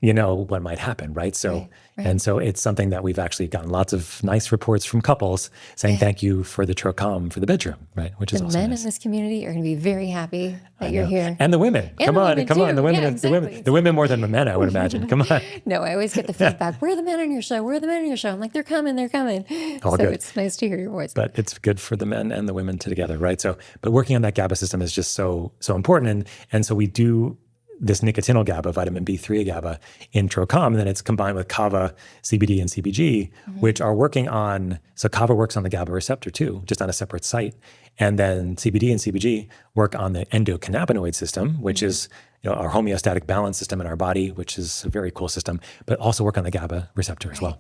what might happen, right? So and so it's something that we've actually gotten lots of nice reports from couples saying thank you for the Trocom for the bedroom, right? Which is also men nice. in this community are going to be very happy that you're here, and the women. Come on, the women, the women more than the men, I would imagine. Come on. No, I always get the feedback. Where are the men on your show? Where are the men on your show? I'm like, they're coming. So good. It's nice to hear your voice. But it's good for the men and the women together, right? So, but working on that GABA system is just so important, and so we do this nicotinol GABA, vitamin B3 GABA in Trocom, and then it's combined with kava, CBD, and CBG, which are working on, so kava works on the GABA receptor too, just on a separate site. And then CBD and CBG work on the endocannabinoid system, which is our homeostatic balance system in our body, which is a very cool system, but also work on the GABA receptor as well.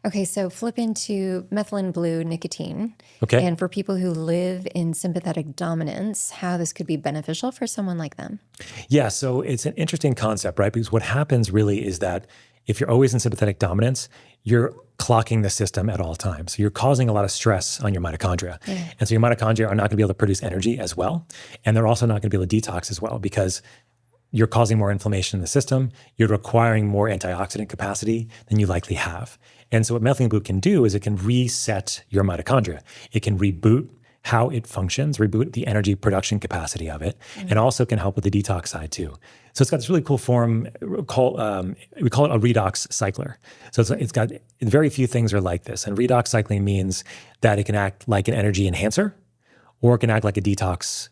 Okay, so flip into methylene blue nicotine. Okay. And for people who live in sympathetic dominance, how this could be beneficial for someone like them. Yeah, so it's an interesting concept, right? Because what happens really is that if you're always in sympathetic dominance, you're clocking the system at all times. So you're causing a lot of stress on your mitochondria. And so your mitochondria are not going to be able to produce energy as well. And they're also not going to be able to detox as well, because you're causing more inflammation in the system. You're requiring more antioxidant capacity than you likely have. And so what methylene blue can do is it can reset your mitochondria. It can reboot how it functions, reboot the energy production capacity of it, and also can help with the detox side too. So it's got this really cool form we call it a redox cycler. So it's got very few things are like this. And redox cycling means that it can act like an energy enhancer, or it can act like a detox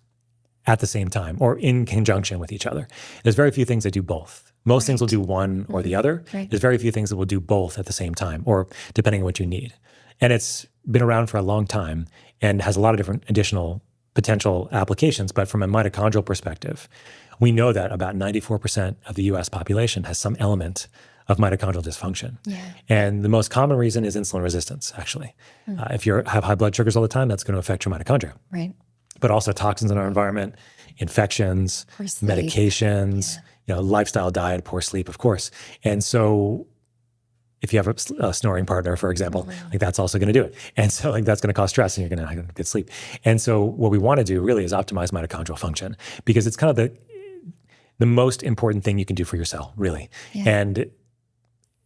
at the same time or in conjunction with each other. There's very few things that do both. Most things will do one or the other. There's very few things that will do both at the same time, or depending on what you need. And it's been around for a long time and has a lot of different additional potential applications. But from a mitochondrial perspective, we know that about 94% of the US population has some element of mitochondrial dysfunction. And the most common reason is insulin resistance, actually. If you have high blood sugars all the time, that's going to affect your mitochondria. But also toxins in our environment, infections, medications, lifestyle, diet, poor sleep, of course. And so if you have a snoring partner, for example, like that's also going to do it. And so like that's going to cause stress and you're going to have good sleep. And so what we want to do really is optimize mitochondrial function, because it's kind of the most important thing you can do for your cell, really. And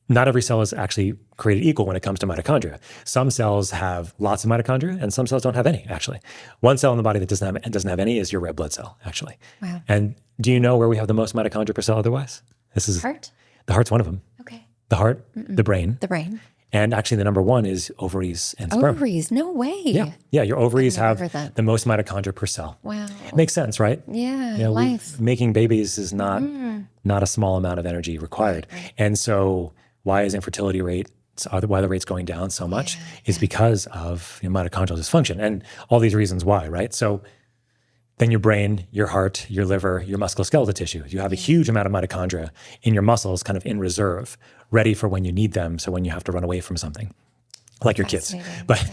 not every cell is actually created equal when it comes to mitochondria. Some cells have lots of mitochondria and some cells don't have any, actually. One cell in the body that doesn't have any is your red blood cell, actually. And do you know where we have the most mitochondria per cell otherwise? This is Heart? The heart's one of them. The heart, the brain. The brain. And actually the number one is ovaries and sperm. Ovaries? No way. Yeah, your ovaries I've have never heard that. the most mitochondria per cell. Wow. It makes sense, right? Life. Making babies is not a small amount of energy required. And so why is infertility rate, why the rate's going down so much is because of mitochondrial dysfunction and all these reasons why, right? So then your brain, your heart, your liver, your musculoskeletal tissue, you have a huge amount of mitochondria in your muscles kind of in reserve, ready for when you need them. So when you have to run away from something, like your kids. But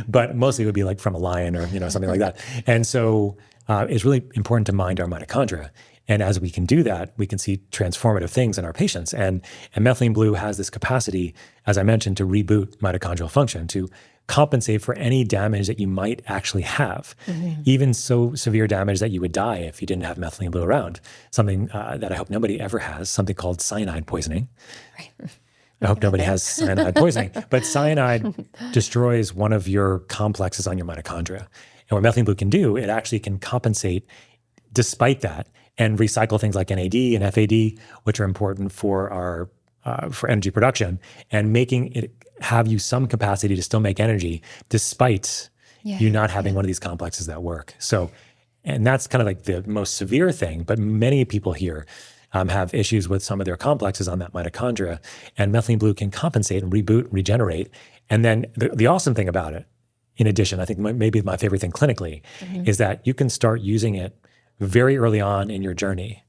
but mostly it would be like from a lion or something like that. And so it's really important to mind our mitochondria. And as we can do that, we can see transformative things in our patients. And methylene blue has this capacity, as I mentioned, to reboot mitochondrial function, to compensate for any damage that you might actually have, even so severe damage that you would die if you didn't have methylene blue around. Something that I hope nobody ever has, something called cyanide poisoning. I hope nobody has cyanide poisoning. But cyanide destroys one of your complexes on your mitochondria. And what methylene blue can do, it actually can compensate despite that and recycle things like NAD and FAD, which are important for our for energy production, and making it have you some capacity to still make energy despite you not having one of these complexes that work. So, and that's kind of like the most severe thing, but many people here have issues with some of their complexes on that mitochondria, and methylene blue can compensate and reboot, regenerate. And then the awesome thing about it, in addition, I think maybe my favorite thing clinically, is that you can start using it very early on in your journey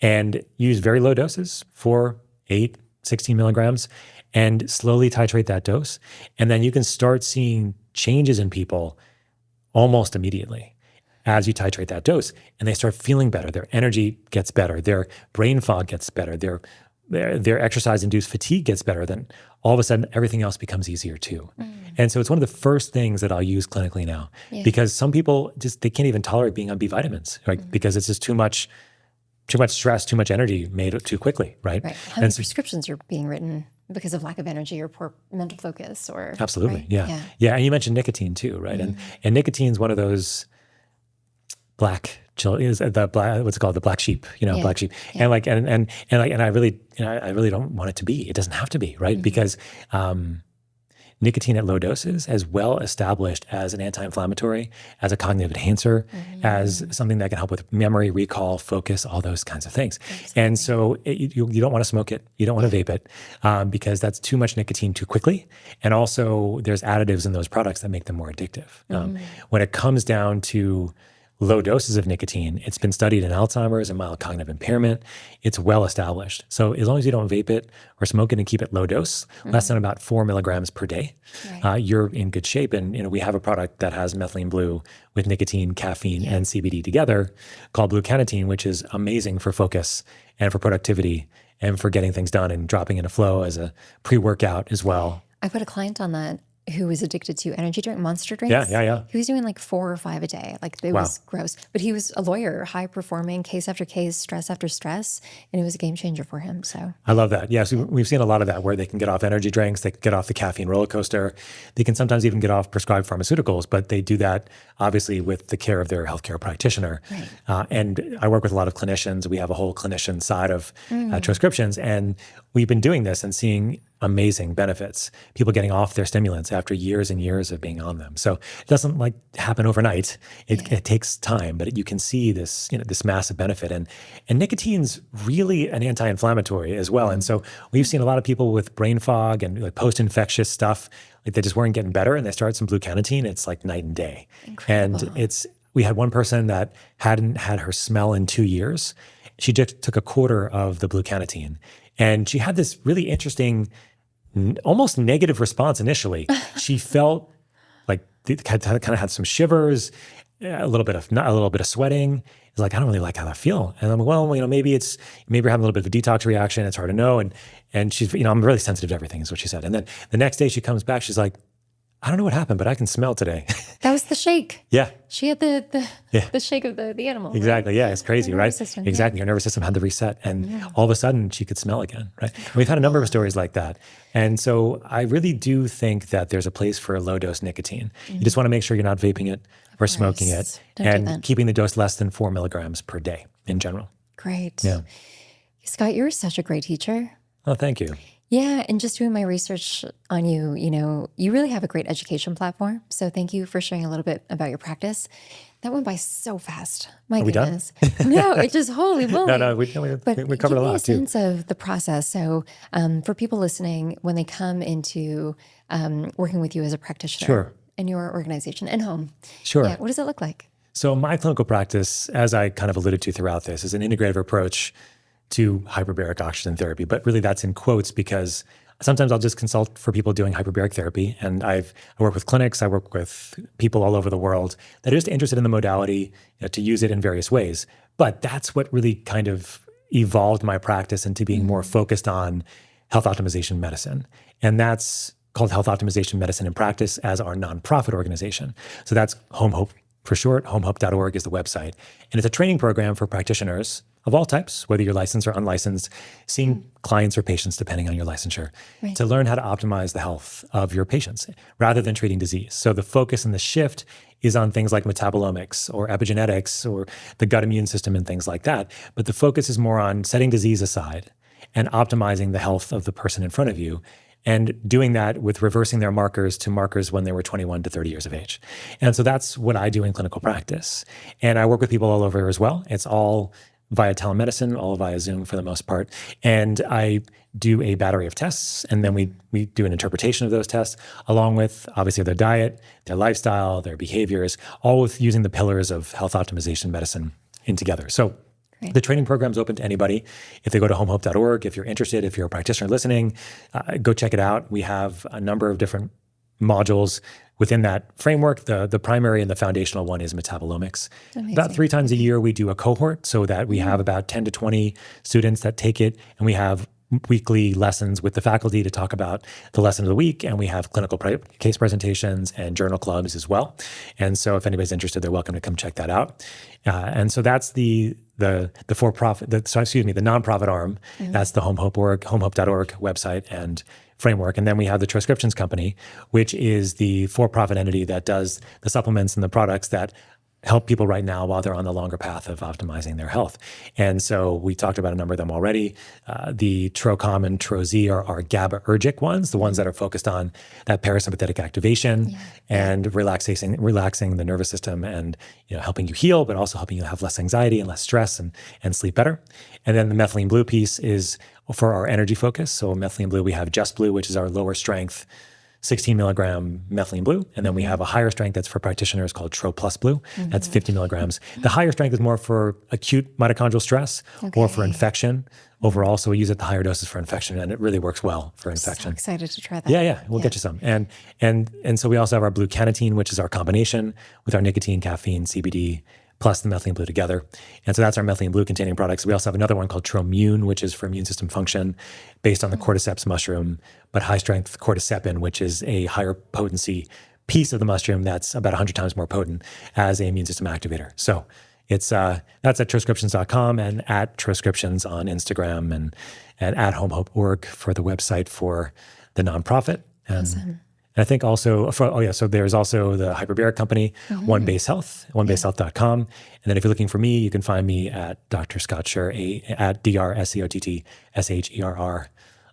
and use very low doses, 4, 8, 16 milligrams, and slowly titrate that dose. And then you can start seeing changes in people almost immediately as you titrate that dose. And they start feeling better. Their energy gets better. Their brain fog gets better. Their exercise-induced fatigue gets better. Then all of a sudden, everything else becomes easier too. And so it's one of the first things that I'll use clinically now, because some people they can't even tolerate being on B vitamins, right? Because it's just too much stress, too much energy made too quickly, right? How many prescriptions are being written because of lack of energy or poor mental focus? Or absolutely, yeah. And you mentioned nicotine too, right? And nicotine's one of those black what's it called, the black sheep, black sheep. And I really don't want it to be. It doesn't have to be, right? Because nicotine at low doses is well established as an anti-inflammatory, as a cognitive enhancer, as something that can help with memory, recall, focus, all those kinds of things. And so you don't want to smoke it. You don't want to vape it because that's too much nicotine too quickly. And also there's additives in those products that make them more addictive. When it comes down to low doses of nicotine, it's been studied in Alzheimer's and mild cognitive impairment. It's well established. So as long as you don't vape it or smoke it and keep it low dose, less than about 4 milligrams per day, you're in good shape. And we have a product that has methylene blue with nicotine, caffeine, and CBD together called Blue Canatine, which is amazing for focus and for productivity and for getting things done and dropping into flow as a pre-workout as well. I put a client on that who was addicted to energy drink, Monster Yeah, drinks. yeah. He was doing like 4 or 5 a day. Like it Wow. was gross. But he was a lawyer, high performing, case after case, stress after stress. And it was a game changer for him. So I love that. Yes, we've seen a lot of that where they can get off energy drinks, they can get off the caffeine roller coaster, they can sometimes even get off prescribed pharmaceuticals, but they do that obviously with the care of their healthcare practitioner. Right. And I work with a lot of clinicians. We have a whole clinician side of transcriptions, and we've been doing this and seeing amazing benefits. People getting off their stimulants after years and years of being on them. So it doesn't like happen overnight. It takes time, but you can see this, this massive benefit. And nicotine's really an anti-inflammatory as well. And so we've seen a lot of people with brain fog and like post-infectious stuff, like they just weren't getting better, and they start some blue cannatine. It's like night and day. Incredible. And we had one person that hadn't had her smell in 2 years. She just took a quarter of the blue cannatine, and she had this really interesting, almost negative response initially. She felt like kind of had some shivers, a little bit of sweating. It's like, I don't really like how I feel. And I'm like, well, maybe you're having a little bit of a detox reaction. It's hard to know. And she's, I'm really sensitive to everything is what she said. And then the next day she comes back, she's like, I don't know what happened, but I can smell today. That was the shake. Yeah. She had the shake of the animal. Right? Exactly. Yeah. It's crazy, Her right? nervous system, Exactly. Her nervous system had to reset. And all of a sudden she could smell again, right? And we've had a number of stories like that. And so I really do think that there's a place for a low dose nicotine. You just want to make sure you're not vaping it or smoking it, Don't do and that. keeping the dose less than 4 milligrams per day in general. Great. Yeah. Scott, you're such a great teacher. Oh, thank you. Yeah, and just doing my research on you, you really have a great education platform. So thank you for sharing a little bit about your practice. That went by so fast. My we done? goodness. No, it just holy moly. No, we But covered give a me lot too. sense of the process. So for people listening, when they come into working with you as a practitioner Sure. in your organization and home, Sure. yeah, what does it look like? So my clinical practice, as I kind of alluded to throughout this, is an integrative approach to hyperbaric oxygen therapy. But really that's in quotes because sometimes I'll just consult for people doing hyperbaric therapy. And I work with clinics, I work with people all over the world that are just interested in the modality, to use it in various ways. But that's what really kind of evolved my practice into being more focused on health optimization medicine. And that's called Health Optimization Medicine in Practice as our nonprofit organization. So that's Home Hope for short. homehope.org is the website. And it's a training program for practitioners of all types, whether you're licensed or unlicensed, seeing clients or patients, depending on your licensure, to learn how to optimize the health of your patients rather than treating disease. So the focus and the shift is on things like metabolomics or epigenetics or the gut immune system and things like that. But the focus is more on setting disease aside and optimizing the health of the person in front of you, and doing that with reversing their markers to markers when they were 21 to 30 years of age. And so that's what I do in clinical practice. And I work with people all over as well. It's all via telemedicine, all via Zoom for the most part. And I do a battery of tests, and then we do an interpretation of those tests, along with obviously their diet, their lifestyle, their behaviors, all with using the pillars of health optimization medicine in together. So the training program is open to anybody. If they go to homehope.org, if you're interested, if you're a practitioner listening, go check it out. We have a number of different modules within that framework. The primary and the foundational one is metabolomics. Amazing. About 3 times a year, we do a cohort so that we have about 10 to 20 students that take it, and we have weekly lessons with the faculty to talk about the lesson of the week, and we have clinical case presentations and journal clubs as well. And so if anybody's interested, they're welcome to come check that out. And so that's the for-profit, the nonprofit arm. That's the homehope.org website and framework. And then we have the Transcriptions Company, which is the for-profit entity that does the supplements and the products that help people right now while they're on the longer path of optimizing their health. And so we talked about a number of them already. The Trocom and Troz are our GABAergic ones, the ones that are focused on that parasympathetic activation and relaxing the nervous system and helping you heal, but also helping you have less anxiety and less stress and sleep better. And then the methylene blue piece is for our energy focus. So methylene blue, we have Just Blue, which is our lower strength 16 milligram methylene blue. And then we have a higher strength that's for practitioners called Tro Plus Blue. That's 50 milligrams. The higher strength is more for acute mitochondrial stress or for infection overall. So we use it at the higher doses for infection, and it really works well for infection. So excited to try that. Yeah. We'll get you some. And so we also have our blue cannatine, which is our combination with our nicotine, caffeine, CBD plus the methylene blue together. And so that's our methylene blue containing products. We also have another one called Tromune, which is for immune system function based on the cordyceps mushroom, but high strength cordycepin, which is a higher potency piece of the mushroom that's about 100 times more potent as an immune system activator. So it's that's at Troscriptions.com and at Troscriptions on Instagram and at homehope.org for the website for the nonprofit. And Awesome. I think also, so there's also the Hyperbaric company, One Base Health, onebasehealth.com. And then if you're looking for me, you can find me at Dr. Scott Sherr, at DrScottSherr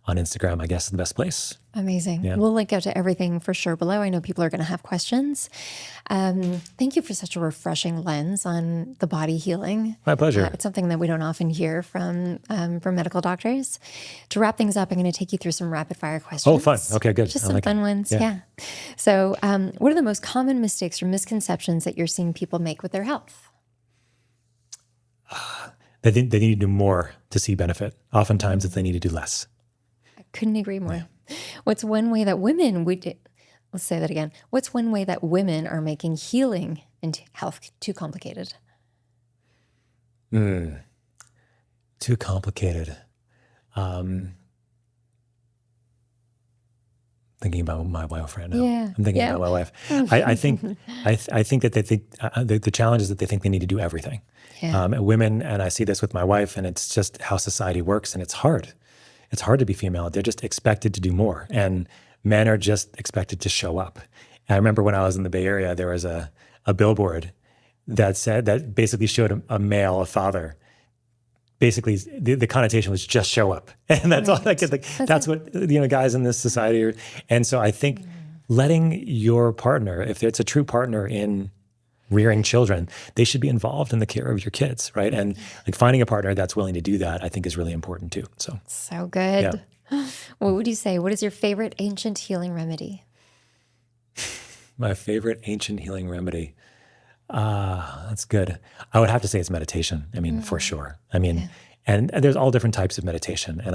on Instagram, I guess is the best place. Amazing. Yeah. We'll link out to everything for sure below. I know people are going to have questions. Thank you for such a refreshing lens on the body healing. My pleasure. It's something that we don't often hear from medical doctors. To wrap things up, I'm going to take you through some rapid fire questions. Oh, fun. Okay, good. Just I some like fun it. ones. Yeah. Yeah. So what are the most common mistakes or misconceptions that you're seeing people make with their health? They think they need to do more to see benefit. Oftentimes, if they need to do less. Couldn't agree more. What's one way that women let's say that again. What's one way that women are making healing and health too complicated? Too complicated. Thinking about my wife right now. Yeah. I'm thinking about my wife. I think that they think the challenge is that they think they need to do everything. Yeah. Women, and I see this with my wife, and it's just how society works, and it's hard. It's hard to be female. They're just expected to do more, and men are just expected to show up. And I remember when I was in the Bay Area, there was a billboard that basically showed a male, a father. Basically, the connotation was just show up, and that's all. That's what guys in this society are. And so I think letting your partner, if it's a true partner in rearing children, they should be involved in the care of your kids, right? And like finding a partner that's willing to do that, I think is really important too. So good. Yeah. What would you say? What is your favorite ancient healing remedy? My favorite ancient healing remedy. That's good. I would have to say it's meditation. I mean, for sure. I mean, and there's all different types of meditation. And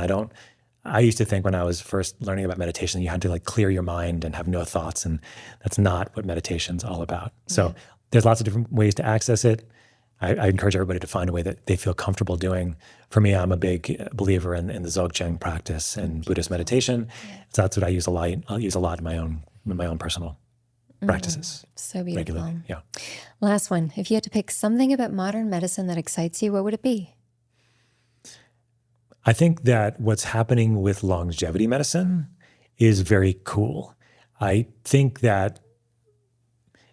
I used to think when I was first learning about meditation, you had to like clear your mind and have no thoughts. And that's not what meditation's all about. So there's lots of different ways to access it. I encourage everybody to find a way that they feel comfortable doing. For me, I'm a big believer in the Dzogchen practice and Buddhist meditation. So that's what I use a lot. I'll use a lot in my own personal practices. So beautiful. Regularly. Yeah. Last one. If you had to pick something about modern medicine that excites you, what would it be? I think that what's happening with longevity medicine is very cool. I think that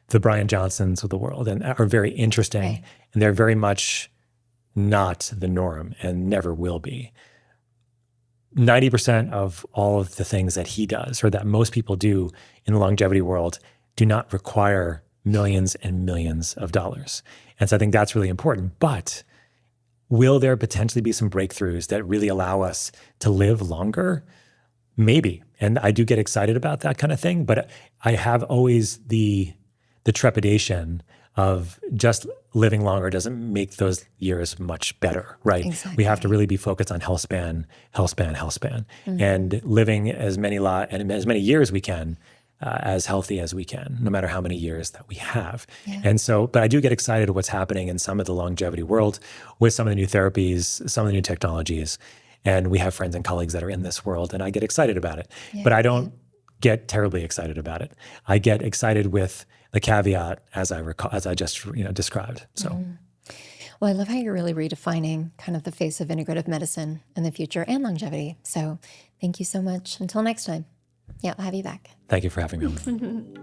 the Brian Johnsons of the world are very interesting, right. And they're very much not the norm and never will be. 90% of all of the things that he does or that most people do in the longevity world do not require millions and millions of dollars. And so I think that's really important. But will there potentially be some breakthroughs that really allow us to live longer? Maybe. And I do get excited about that kind of thing. But I have always the trepidation of just living longer doesn't make those years much better, right? Exactly. We have to really be focused on health span, and living as many years we can, as healthy as we can, no matter how many years that we have. Yeah. And so, but I do get excited at what's happening in some of the longevity world with some of the new therapies, some of the new technologies. And we have friends and colleagues that are in this world, and I get excited about it. Yeah. But I don't get terribly excited about it. I get excited with the caveat as I just described. So, Well, I love how you're really redefining kind of the face of integrative medicine in the future and longevity. So, thank you so much. Until next time. Yeah, I'll have you back. thank you for having me on.